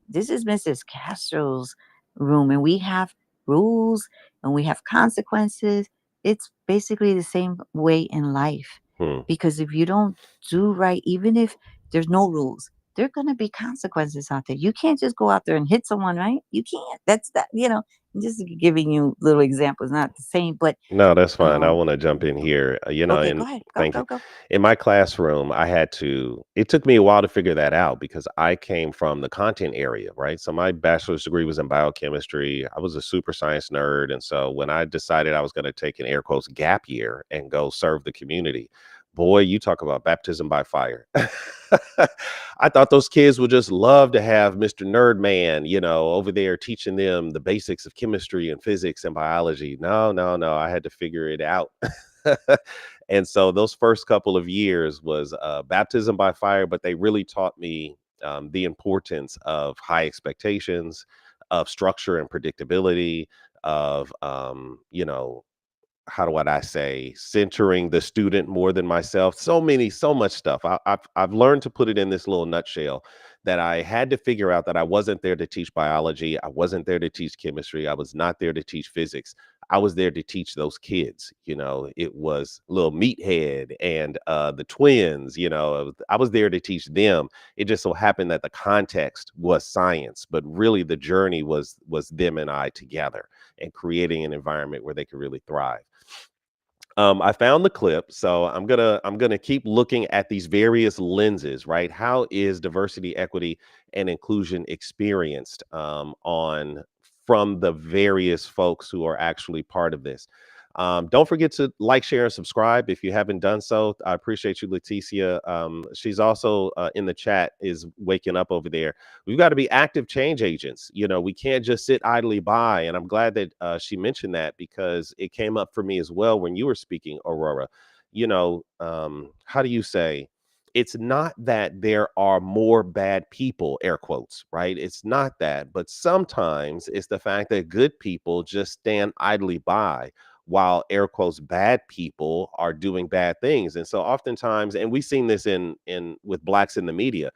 this is Mrs. Castro's room, and we have rules and we have consequences. It's basically the same way in life. Hmm. Because if you don't do right, even if there's no rules, there are going to be consequences out there. You can't just go out there and hit someone, right? You can't. That's that, I'm just giving you little examples, not the same, but No, that's fine. I um, want to jump in here. okay, go And ahead. Go, thank go, you. go. In my classroom, it took me a while to figure that out because I came from the content area, right? So my bachelor's degree was in biochemistry. I was a super science nerd. And so when I decided I was going to take an air quotes gap year and go serve the community, boy, you talk about baptism by fire. I thought those kids would just love to have Mr. Nerd Man, over there teaching them the basics of chemistry and physics and biology. No, no, no. I had to figure it out. And so those first couple of years was baptism by fire, but they really taught me the importance of high expectations, of structure and predictability, of, how do I say, centering the student more than myself. So much stuff. I've learned to put it in this little nutshell that I had to figure out that I wasn't there to teach biology. I wasn't there to teach chemistry. I was not there to teach physics. I was there to teach those kids. It was little meathead and the twins. I was there to teach them. It just so happened that the context was science, but really the journey was them and I together and creating an environment where they could really thrive. I found the clip, so I'm gonna keep looking at these various lenses, right? How is diversity, equity, and inclusion experienced on from the various folks who are actually part of this? Don't forget to like, share, and subscribe if you haven't done so. I appreciate you, Leticia. She's also in the chat, is waking up over there. We've got to be active change agents. We can't just sit idly by. And I'm glad that she mentioned that because it came up for me as well when you were speaking, Aurora. how do you say? It's not that there are more bad people, air quotes, right? It's not that, but sometimes it's the fact that good people just stand idly by while air quotes bad people are doing bad things. And so oftentimes, and we've seen this in with blacks in the media,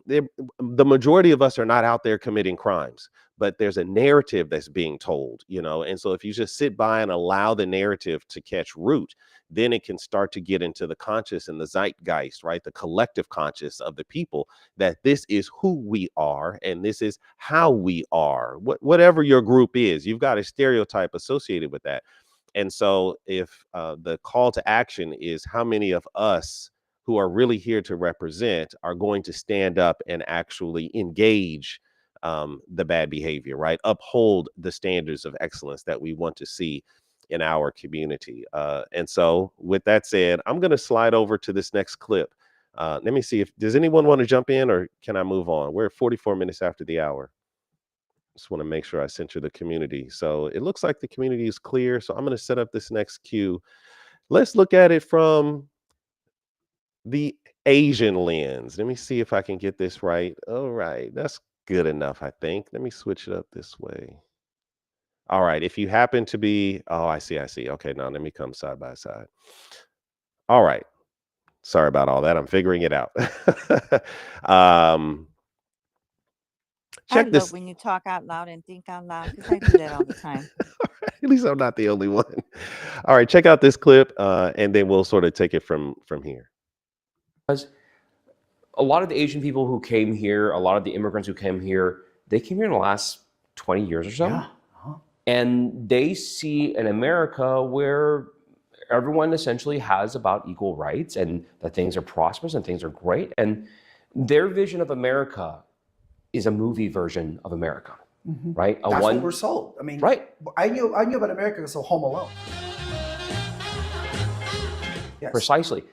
the majority of us are not out there committing crimes, but there's a narrative that's being told, and so if you just sit by and allow the narrative to catch root, then it can start to get into the conscious and the zeitgeist, right? The collective conscious of the people, that this is who we are and this is how we are. Whatever your group is, you've got a stereotype associated with that. And so if the call to action is how many of us who are really here to represent are going to stand up and actually engage the bad behavior, right? Uphold the standards of excellence that we want to see in our community. And so with that said, I'm going to slide over to this next clip. Let me see does anyone want to jump in, or can I move on? We're 44 minutes after the hour. Just want to make sure I center the community. So it looks like the community is clear. So I'm going to set up this next cue. Let's look at it from the Asian lens. Let me see if I can get this right. All right, that's good enough, I think. Let me switch it up this way. All right, if you happen to be, oh, I see. Okay, now let me come side by side. All right. Sorry about all that. I'm figuring it out. I Check love this. when you talk out loud and think out loud, because I do that all the time. At least I'm not the only one. All right, check out this clip, and then we'll sort of take it from here. Because a lot of the Asian people who came here, a lot of the immigrants who came here, they came here in the last 20 years or so. Yeah. And they see an America where everyone essentially has about equal rights and that things are prosperous and things are great. And their vision of America is a movie version of America, right? That's what we're sold. I mean, right. I knew about America, so Home Alone. Yes. Precisely.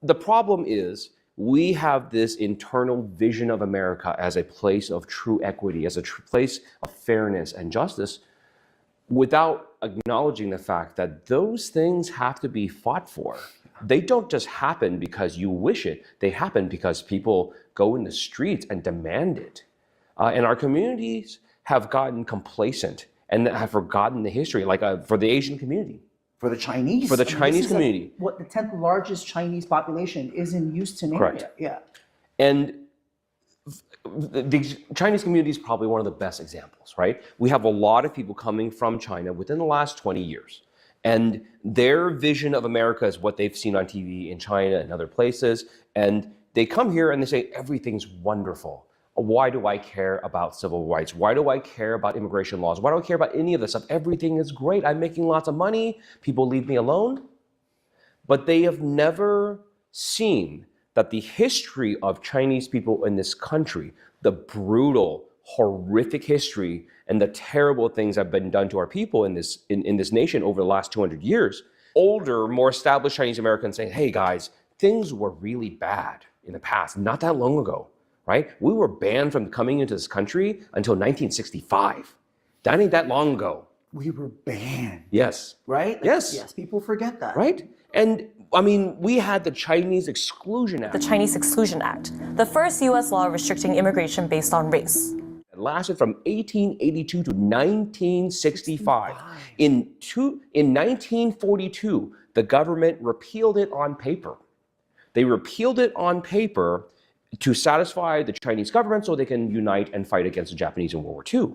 The problem is we have this internal vision of America as a place of true equity, as a place of fairness and justice, without acknowledging the fact that those things have to be fought for. They don't just happen because you wish it. They happen because people go in the streets and demand it. And our communities have gotten complacent and have forgotten the history, like for the Asian community. For the Chinese. For the Chinese community. What the 10th largest Chinese population is in Houston area. Correct. Yeah. And the Chinese community is probably one of the best examples, right? We have a lot of people coming from China within the last 20 years. And their vision of America is what they've seen on TV in China and other places. And they come here and they say, everything's wonderful. Why do I care about civil rights? Why do I care about immigration laws? Why do I care about any of this stuff? Everything is great. I'm making lots of money. People leave me alone. But they have never seen that the history of Chinese people in this country, the brutal, horrific history and the terrible things that have been done to our people in this nation over the last 200 years, older, more established Chinese Americans saying, hey guys, things were really bad in the past, not that long ago, right? We were banned from coming into this country until 1965. That ain't that long ago. We were banned. Yes. Right? Like, yes. Yes, people forget that. Right? And I mean, we had the Chinese Exclusion Act. The Chinese Exclusion Act, the first U.S. law restricting immigration based on race. It lasted from 1882 to 1965. In 1942, the government repealed it on paper. They repealed it on paper to satisfy the Chinese government so they can unite and fight against the Japanese in World War II.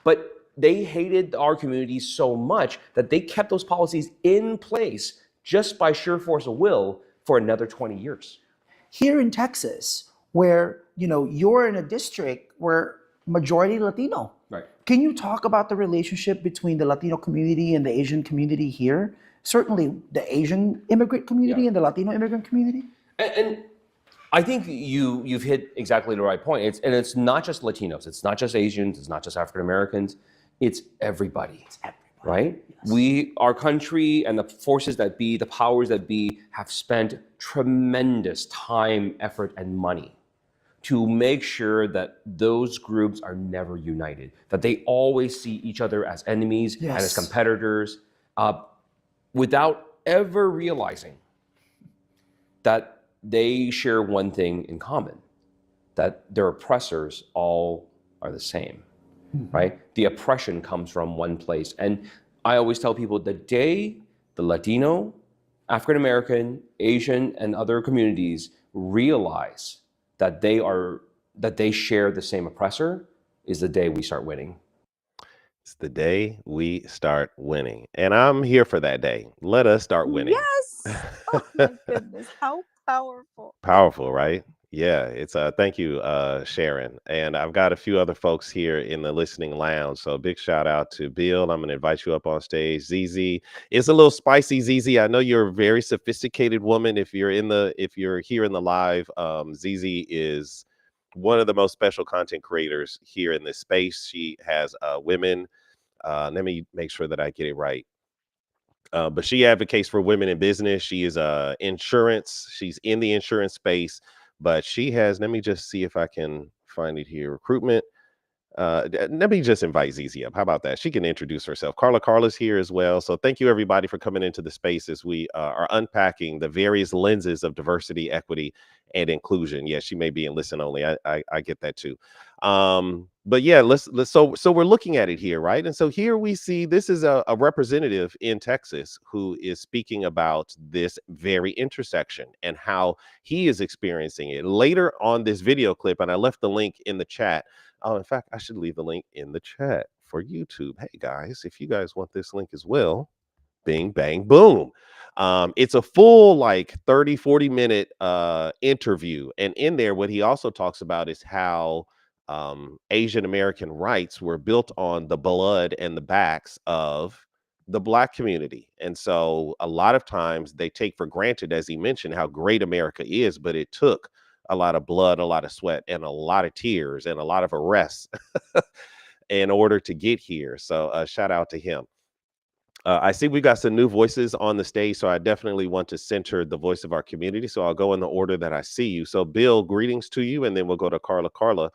But they hated our community so much that they kept those policies in place just by sheer force of will for another 20 years. Here in Texas, where you're in a district where majority Latino. Right. Can you talk about the relationship between the Latino community and the Asian community here? Certainly the Asian immigrant community and the Latino immigrant community. And I think you've hit exactly the right point. It's not just Latinos, it's not just Asians, it's not just African Americans, it's everybody. Right? Yes. Our country and the forces that be, the powers that be, have spent tremendous time, effort, and money to make sure that those groups are never united, that they always see each other as enemies and as competitors, without ever realizing that they share one thing in common, that their oppressors all are the same, right? The oppression comes from one place. And I always tell people the day the Latino, African American, Asian, and other communities realize that they share the same oppressor is the day we start winning. It's the day we start winning. And I'm here for that day. Let us start winning. Yes. Oh my goodness. How powerful. Powerful, right? Yeah, it's thank you, Sharon. And I've got a few other folks here in the listening lounge. So a big shout out to Bill. I'm gonna invite you up on stage. ZZ. It's a little spicy, ZZ. I know you're a very sophisticated woman. If you're here in the live, ZZ is one of the most special content creators here in this space. She has women. Let me make sure that I get it right. But she advocates for women in business. She is insurance. She's in the insurance space, but she has, let me just see if I can find it here. Recruitment. Let me just invite ZZ up. How about that? She can introduce herself. Carla's here as well. So thank you everybody for coming into the space as we are unpacking the various lenses of diversity, equity, and inclusion. Yeah, she may be in listen only. I get that too. But yeah, let's so we're looking at it here, right? And so here we see this is a representative in Texas who is speaking about this very intersection and how he is experiencing it. Later on this video clip, and I left the link in the chat. Oh, in fact, I should leave the link in the chat for YouTube. Hey guys, if you guys want this link as well, bing, bang, boom. It's a full like 30-40 minute interview. And in there, what he also talks about is how Asian American rights were built on the blood and the backs of the Black community. And so a lot of times they take for granted, as he mentioned, how great America is, but it took a lot of blood, a lot of sweat, and a lot of tears and a lot of arrests in order to get here. So shout out to him. I see we got some new voices on the stage, so I definitely want to center the voice of our community. So I'll go in the order that I see you. So Bill, greetings to you, and then we'll go to Carla.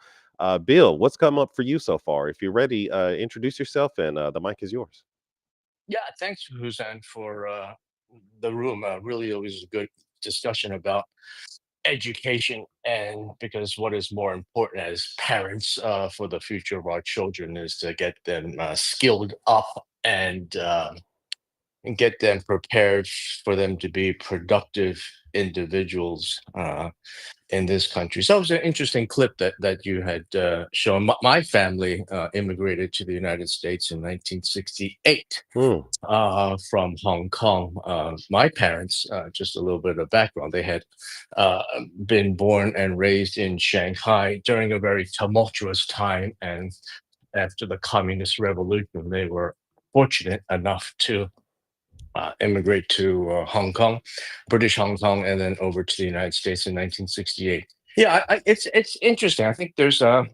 Bill, what's come up for you so far? If you're ready, introduce yourself, and the mic is yours. Yeah, thanks, Husan, for the room. Really, always a good discussion about education, and because what is more important as parents for the future of our children is to get them skilled up and get them prepared for them to be productive individuals in this country. So it was an interesting clip that you had shown. My family immigrated to the United States in 1968 from Hong Kong. My parents, just a little bit of background, they had been born and raised in Shanghai during a very tumultuous time. And after the Communist Revolution, they were fortunate enough to immigrate to Hong Kong, British Hong Kong, and then over to the United States in 1968. Yeah, it's interesting. I think there's I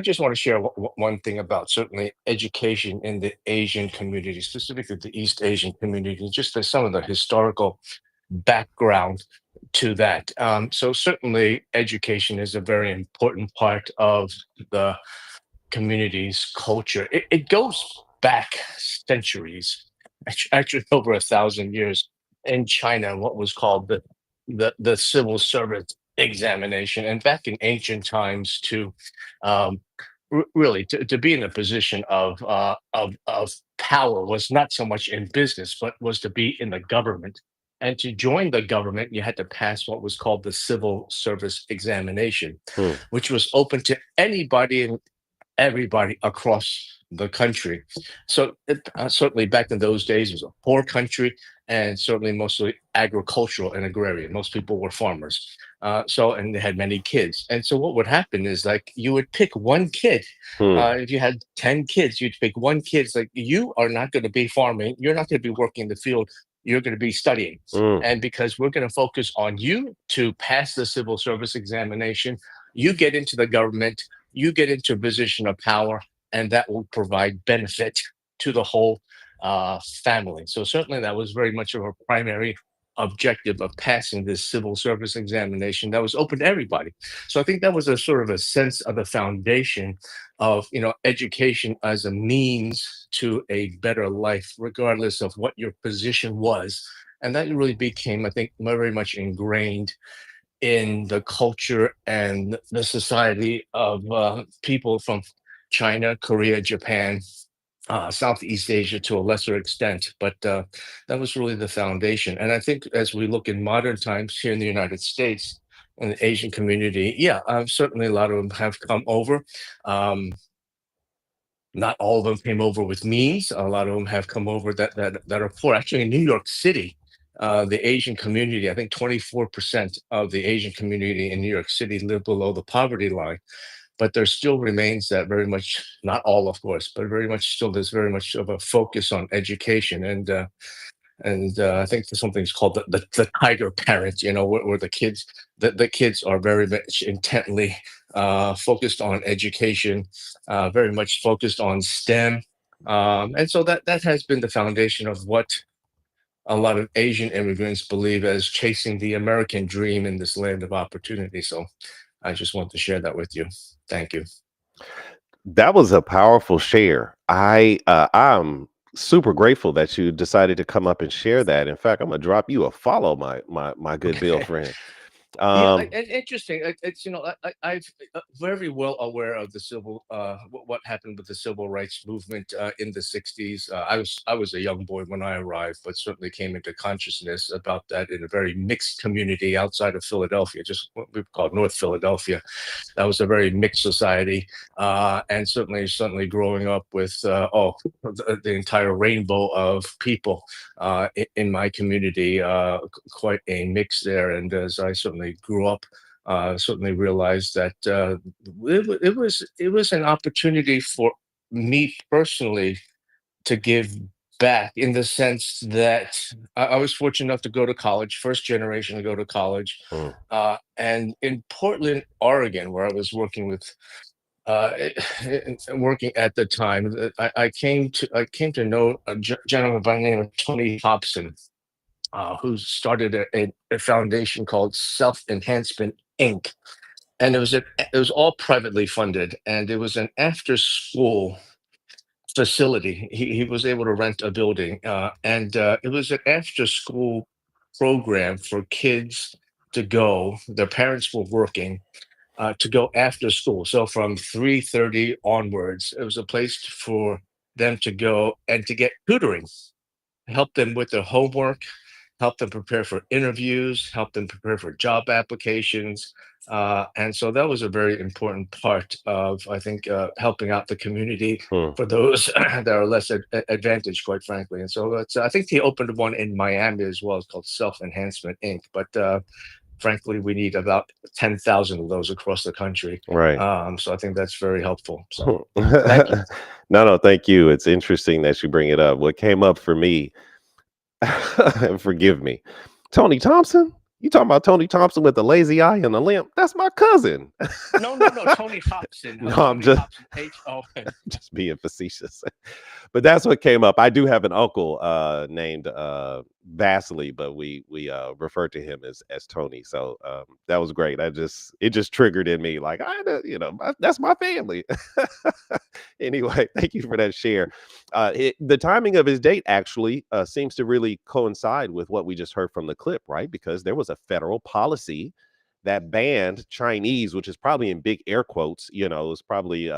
just want to share one thing about certainly education in the Asian community, specifically the East Asian community, just as some of the historical background to that. So certainly education is a very important part of the community's culture. It goes back centuries, actually over 1,000 years in China, what was called the civil service examination. And back in ancient times to really to be in a position of power was not so much in business, but was to be in the government. And to join the government, you had to pass what was called the civil service examination, which was open to anybody and everybody across the country. So certainly back in those days, it was a poor country and certainly mostly agricultural and agrarian. Most people were farmers. And they had many kids. And so what would happen is like you would pick one kid. If you had 10 kids, you'd pick one kid. It's like, you are not going to be farming. You're not going to be working in the field. You're going to be studying. And because we're going to focus on you to pass the civil service examination, you get into the government, you get into a position of power, and that will provide benefit to the whole family. So certainly that was very much of a primary objective of passing this civil service examination that was open to everybody. So I think that was a sort of a sense of the foundation of, education as a means to a better life, regardless of what your position was. And that really became, I think, very much ingrained in the culture and the society of people from China, Korea, Japan, Southeast Asia to a lesser extent. But that was really the foundation. And I think as we look in modern times here in the United States and the Asian community, yeah, certainly a lot of them have come over. Um, Not all of them came over with means. A lot of them have come over that are poor. Actually, in New York City, the Asian community, I think 24% of the Asian community in New York City live below the poverty line. But there still remains that very much, not all, of course, but very much still there's very much of a focus on education. And I think there's something called the tiger parent, where the kids are very much intently focused on education, very much focused on STEM, and so that has been the foundation of what a lot of Asian immigrants believe as chasing the American dream in this land of opportunity. So I just want to share that with you. Thank you. That was a powerful share. I'm super grateful that you decided to come up and share that. In fact, I'm gonna drop you a follow, my good Bill friend. Yeah, Um, interesting. It's I've very well aware of the what happened with the civil rights movement in the '60s. I was a young boy when I arrived, but certainly came into consciousness about that in a very mixed community outside of Philadelphia, just what we call North Philadelphia. That was a very mixed society, and certainly growing up with the entire rainbow of people in my community, quite a mix there. And as I certainly grew up, certainly realized that it was an opportunity for me personally to give back in the sense that I was fortunate enough to go to college, first generation to go to college, mm, and in Portland, Oregon, where I was working with uh, working at the time, I came to know a gentleman by the name of Tony Hobson, who started a foundation called Self Enhancement Inc. And it was all privately funded, and it was an after school facility. He was able to rent a building, and it was an after school program for kids to go. Their parents were working, to go after school. So from 3:30 onwards, it was a place for them to go and to get tutoring, help them with their homework, help them prepare for interviews, help them prepare for job applications. And so that was a very important part of, I think, helping out the community mm. for those that are less advantaged, quite frankly. And so I think they opened one in Miami as well. It's called Self Enhancement Inc. But frankly, we need about 10,000 of those across the country. Right. So I think that's very helpful. So thank you. No, thank you. It's interesting that you bring it up. What came up for me, and forgive me, Tony Thompson. You talking about Tony Thompson with the lazy eye and the limp? That's my cousin. No, Tony Hobson. No, I'm Tony just Hobson. H-O-N. just being facetious. But that's what came up. I do have an uncle named Vasily, but we refer to him as Tony. So that was great. It just triggered in me like that's my family. Anyway, thank you for that share. The timing of his date actually seems to really coincide with what we just heard from the clip, right? Because there was a federal policy that banned Chinese, which is probably in big air quotes, it's probably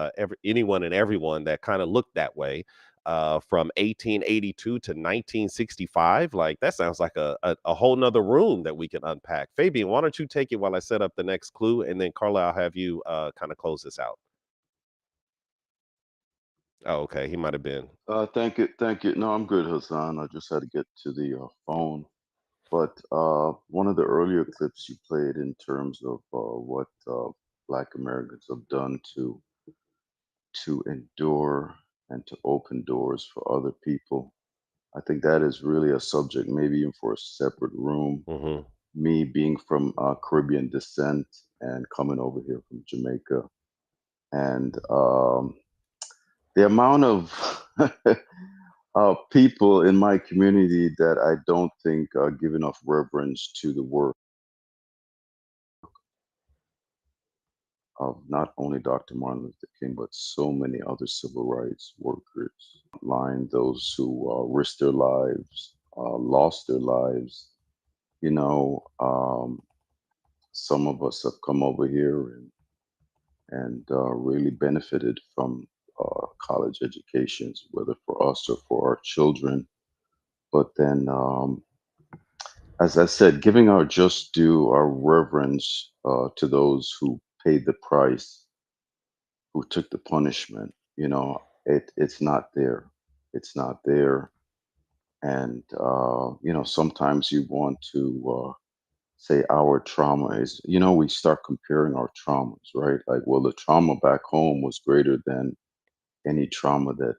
anyone and everyone that kind of looked that way, from 1882 to 1965. Like that sounds like a whole nother room that we can unpack. Fabian, why don't you take it while I set up the next clue, and then Carla, I'll have you kind of close this out. Oh, okay, he might have been. Thank you. No, I'm good, Hassan. I just had to get to the phone. But one of the earlier clips you played in terms of what Black Americans have done to endure and to open doors for other people, I think that is really a subject, maybe even for a separate room. Hmm. Me being from Caribbean descent and coming over here from Jamaica, and the amount of People in my community that I don't think give enough reverence to the work of not only Dr. Martin Luther King, but so many other civil rights workers. Those who risked their lives, lost their lives. You know, some of us have come over here and really benefited from college educations, whether for us or for our children. But then, as I said, giving our just due, our reverence to those who paid the price, who took the punishment. It's not there. It's not there. And sometimes you want to say our trauma is. We start comparing our traumas, right? Like, well, the trauma back home was greater than any trauma that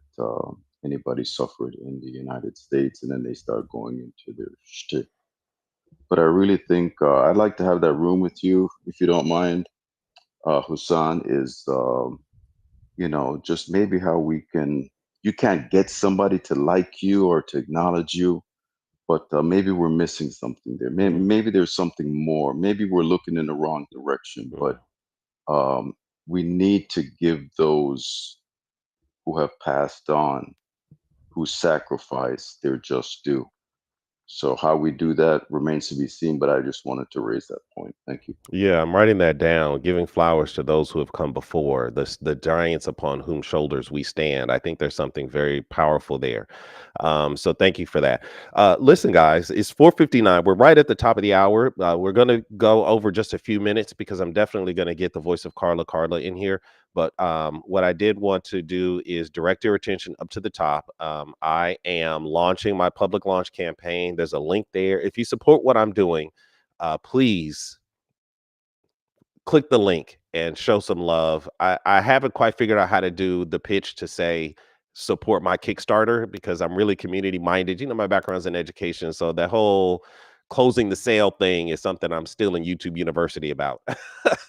anybody suffered in the United States, and then they start going into their shtick. But I really think I'd like to have that room with you, if you don't mind, Husan. Is just maybe how we can. You can't get somebody to like you or to acknowledge you, but maybe we're missing something there. Maybe there's something more. Maybe we're looking in the wrong direction. But um, we need to give those who have passed on, who sacrificed, their just due. So how we do that remains to be seen, but I just wanted to raise that point. Thank you. Yeah, I'm writing that down. Giving flowers to those who have come before, the giants upon whom shoulders we stand. I think there's something very powerful there. So thank you for that. Listen, guys, it's 4:59. We're right at the top of the hour. We're going to go over just a few minutes because I'm definitely going to get the voice of Carla in here. But what I did want to do is direct your attention up to the top. I am launching my public launch campaign. There's a link there. If you support what I'm doing, please click the link and show some love. I haven't quite figured out how to do the pitch to say support my Kickstarter because I'm really community minded. My background's in education, so that whole closing the sale thing is something I'm still in YouTube University about.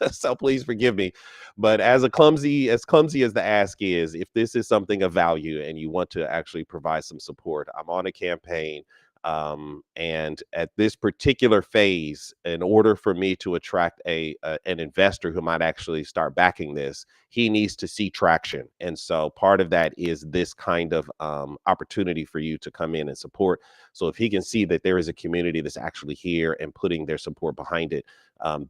So please forgive me. But as clumsy as the ask is, if this is something of value and you want to actually provide some support, I'm on a campaign. And at this particular phase, in order for me to attract an investor who might actually start backing this, he needs to see traction. And so part of that is this kind of opportunity for you to come in and support. So if he can see that there is a community that's actually here and putting their support behind it,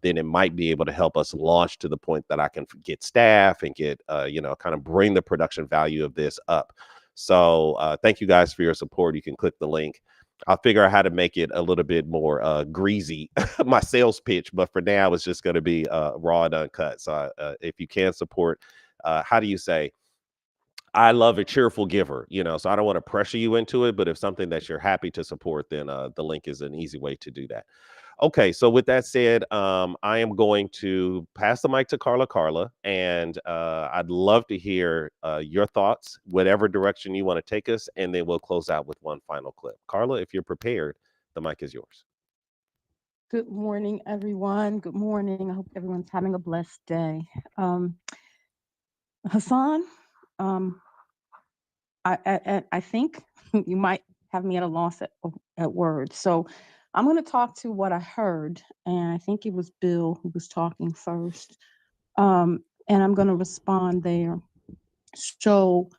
then it might be able to help us launch to the point that I can get staff and get, kind of bring the production value of this up. So thank you guys for your support. You can click the link. I'll figure out how to make it a little bit more greasy, my sales pitch. But for now, it's just going to be raw and uncut. So if you can support, how do you say? I love a cheerful giver, so I don't want to pressure you into it. But if something that you're happy to support, then the link is an easy way to do that. Okay, so with that said, I am going to pass the mic to Carla, and I'd love to hear your thoughts, whatever direction you want to take us, and then we'll close out with one final clip. Carla, if you're prepared, the mic is yours. Good morning, everyone. Good morning. I hope everyone's having a blessed day. Husan, I think you might have me at a loss at words. So I'm going to talk to what I heard, and I think it was Bill who was talking first. And I'm going to respond there. So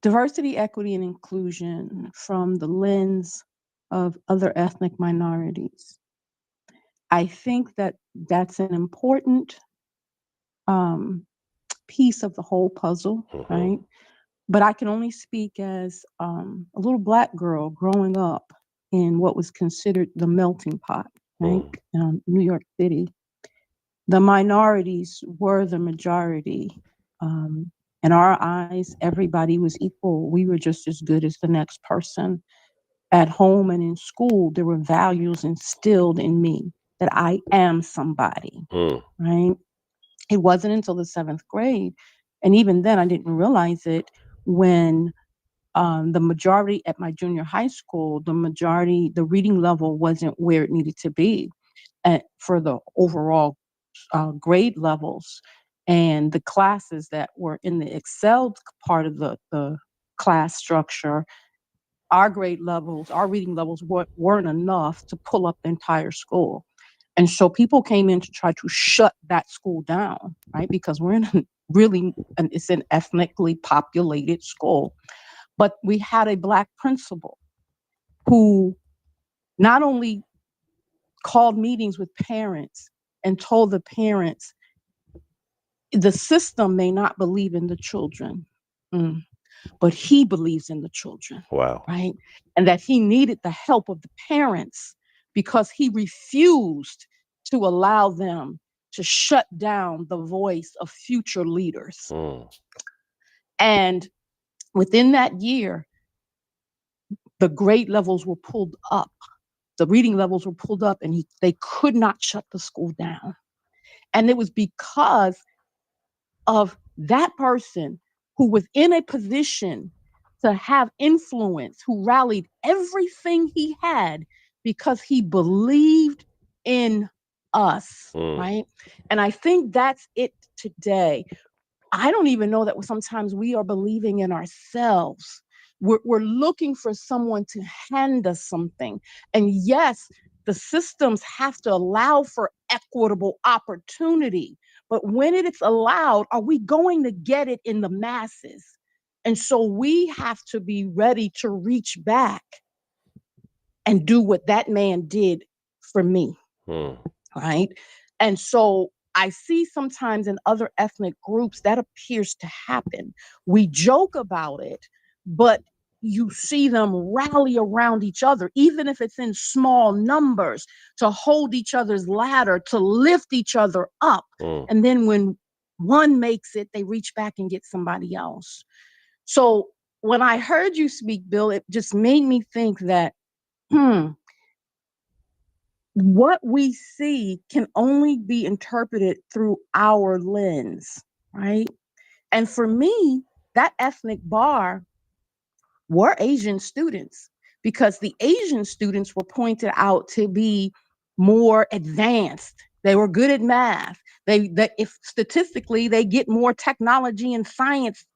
diversity, equity, and inclusion from the lens of other ethnic minorities. I think that that's an important piece of the whole puzzle, right? But I can only speak as a little Black girl growing up in what was considered the melting pot, right? New York City. The minorities were the majority. In our eyes, everybody was equal. We were just as good as the next person. At home and in school, there were values instilled in me that I am somebody, right? It wasn't until the 7th grade, and even then I didn't realize it, when the majority at my junior high school, the reading level wasn't where it needed to be for the overall grade levels. And the classes that were in the excelled part of the class structure, our grade levels, our reading levels weren't enough to pull up the entire school. And so people came in to try to shut that school down, right? Because we're in it's an ethnically populated school. But we had a Black principal who not only called meetings with parents and told the parents, the system may not believe in the children, but he believes in the children. Wow. Right? And that he needed the help of the parents because he refused to allow them to shut down the voice of future leaders. And within that year, the grade levels were pulled up. The reading levels were pulled up, and they could not shut the school down. And it was because of that person who was in a position to have influence, who rallied everything he had because he believed in us, right? And I think that's it today. I don't even know that sometimes we are believing in ourselves. We're looking for someone to hand us something. And yes, the systems have to allow for equitable opportunity. But when it's allowed, are we going to get it in the masses? And so we have to be ready to reach back and do what that man did for me, right? And so I see sometimes in other ethnic groups that appears to happen. We joke about it, but you see them rally around each other, even if it's in small numbers, to hold each other's ladder, to lift each other up. And then when one makes it, they reach back and get somebody else. So when I heard you speak, Bill, it just made me think that, what we see can only be interpreted through our lens, right? And for me, that ethnic bar were Asian students, because the Asian students were pointed out to be more advanced. They were good at math. If statistically they get more technology and science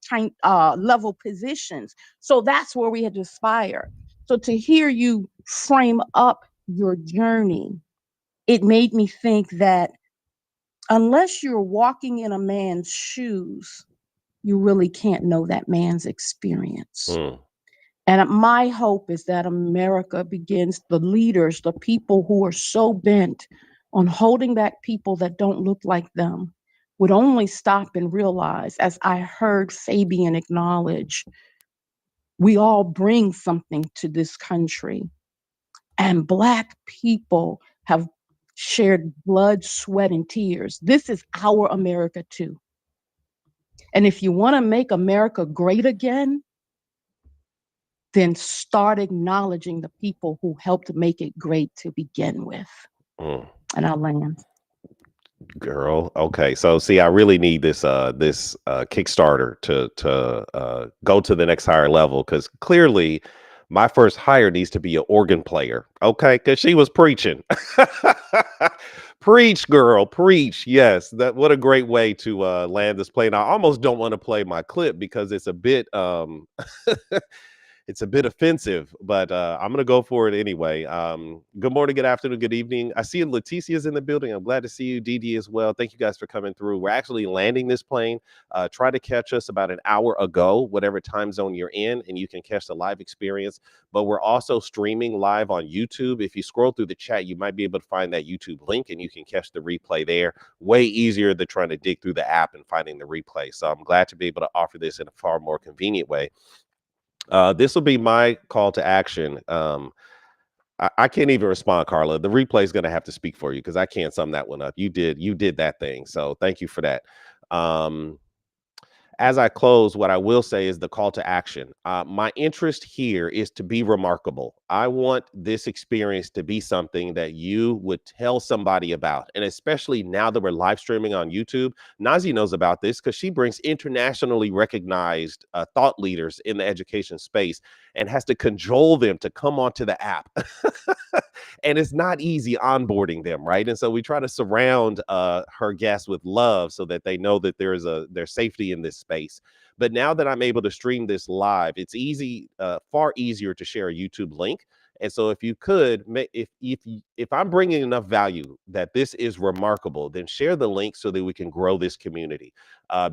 level positions. So that's where we had to aspire. So to hear you frame up your journey, it made me think that unless you're walking in a man's shoes, you really can't know that man's experience. And my hope is that America begins, the leaders, the people who are so bent on holding back people that don't look like them, would only stop and realize, as I heard Fabian acknowledge, we all bring something to this country. And Black people have shared blood, sweat, and tears. This is our America too. And if you want to make America great again, then start acknowledging the people who helped make it great to begin with. And I'll land. Girl, okay. So see, I really need this Kickstarter to go to the next higher level, because clearly my first hire needs to be an organ player. Okay, because she was preaching. Preach, girl, preach. Yes, what a great way to land this plane. I almost don't want to play my clip because it's a bit it's a bit offensive, but I'm going to go for it anyway. Good morning, good afternoon, good evening. I see Leticia's in the building. I'm glad to see you, Dee as well. Thank you guys for coming through. We're actually landing this plane. Try to catch us about an hour ago, whatever time zone you're in, and you can catch the live experience. But we're also streaming live on YouTube. If you scroll through the chat, you might be able to find that YouTube link, and you can catch the replay there. Way easier than trying to dig through the app and finding the replay. So I'm glad to be able to offer this in a far more convenient way. This will be my call to action. I can't even respond, Carla. The replay is going to have to speak for you because I can't sum that one up. You did that thing. So thank you for that. As I close, what I will say is the call to action. My interest here is to be remarkable. I want this experience to be something that you would tell somebody about. And especially now that we're live streaming on YouTube, Nazi knows about this because she brings internationally recognized thought leaders in the education space and has to cajole them to come onto the app. And it's not easy onboarding them, right? And so we try to surround her guests with love so that they know that there's safety in this space. But now that I'm able to stream this live, it's easy, far easier to share a YouTube link. And so if you could, if I'm bringing enough value that this is remarkable, then share the link so that we can grow this community.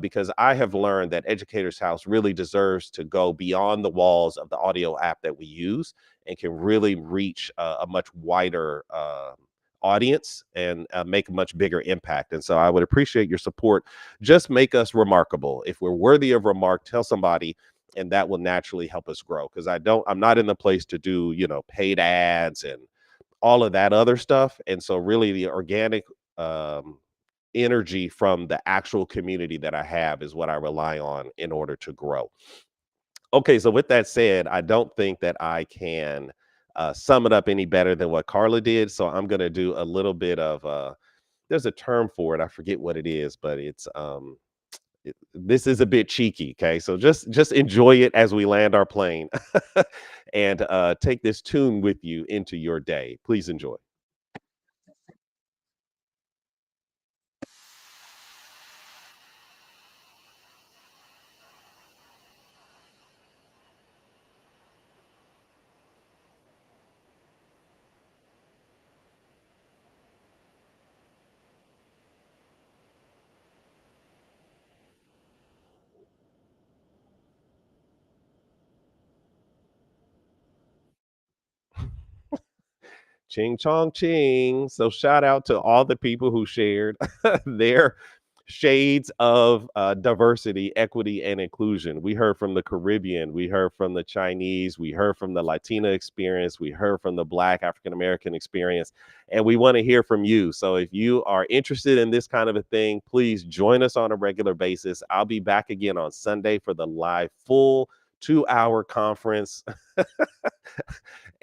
Because I have learned that Educators House really deserves to go beyond the walls of the audio app that we use and can really reach a much wider audience and make a much bigger impact. And so I would appreciate your support. Just make us remarkable. If we're worthy of remark, tell somebody, and that will naturally help us grow. Because I'm not in the place to do, paid ads and all of that other stuff. And so really the organic energy from the actual community that I have is what I rely on in order to grow. Okay, so with that said, I don't think that I can sum it up any better than what Carla did. So I'm going to do a little bit of, there's a term for it. I forget what it is, but it's, this is a bit cheeky. Okay, so just enjoy it as we land our plane and take this tune with you into your day. Please enjoy. Ching chong ching. So shout out to all the people who shared their shades of diversity, equity, and inclusion. We heard from the Caribbean, we heard from the Chinese, we heard from the Latino experience, we heard from the Black African American experience, and we want to hear from you. So if you are interested in this kind of a thing, please join us on a regular basis. I'll be back again on Sunday for the live full 2-hour conference.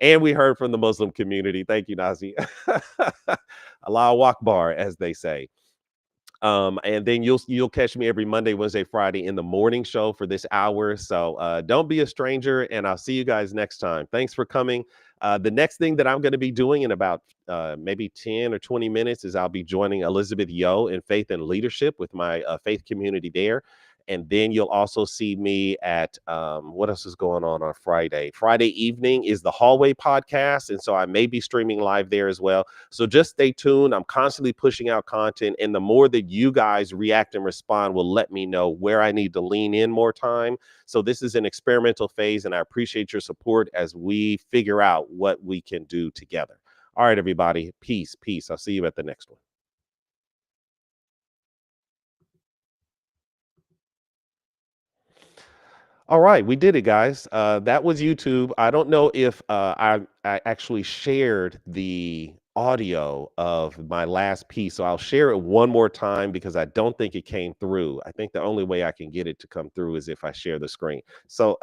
And we heard from the Muslim community. Thank you, Nazi. Allahu Akbar, as they say. And then you'll catch me every Monday, Wednesday, Friday in the morning show for this hour. So don't be a stranger, and I'll see you guys next time. Thanks for coming. The next thing that I'm going to be doing in about maybe 10 or 20 minutes is I'll be joining Elizabeth Yo in Faith and Leadership with my faith community there. And then you'll also see me at what else is going on Friday? Friday evening is the Hallway podcast. And so I may be streaming live there as well. So just stay tuned. I'm constantly pushing out content. And the more that you guys react and respond will let me know where I need to lean in more time. So this is an experimental phase. And I appreciate your support as we figure out what we can do together. All right, everybody. Peace, peace. I'll see you at the next one. All right, we did it, guys. That was YouTube. I don't know if I actually shared the audio of my last piece, so I'll share it one more time because I don't think it came through. I think the only way I can get it to come through is if I share the screen. So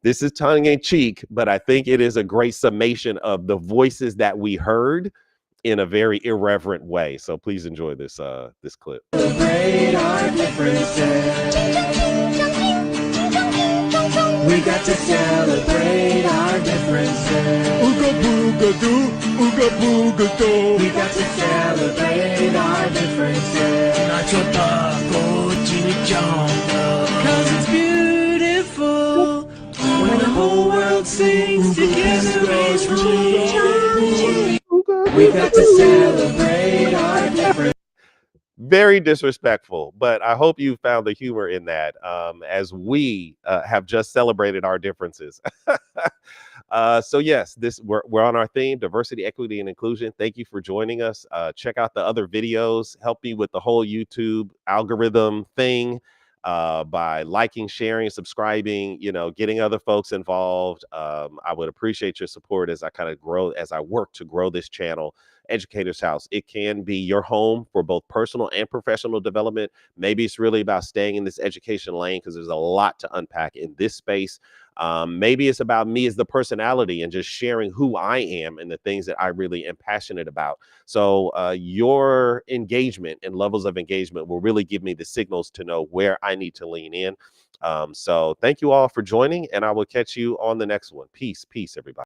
this is tongue in cheek, but I think it is a great summation of the voices that we heard in a very irreverent way. So please enjoy this this clip. Celebrate our differences. We got to celebrate our differences. Ooga booga doo, ooga booga doo. We got to celebrate our differences. Nacho taco, chimichanga. 'Cause it's beautiful when the whole world sings together as one. We got to celebrate our differences. Very disrespectful, but I hope you found the humor in that as we have just celebrated our differences. So yes, we're on our theme, diversity, equity, and inclusion. Thank you for joining us. Check out the other videos. Help me with the whole YouTube algorithm thing by liking, sharing, subscribing, getting other folks involved. I would appreciate your support as I kind of grow, as I work to grow this channel. Educators House. It can be your home for both personal and professional development. Maybe it's really about staying in this education lane because there's a lot to unpack in this space. Maybe it's about me as the personality and just sharing who I am and the things that I really am passionate about. So your engagement and levels of engagement will really give me the signals to know where I need to lean in. So thank you all for joining, and I will catch you on the next one. Peace, peace, everybody.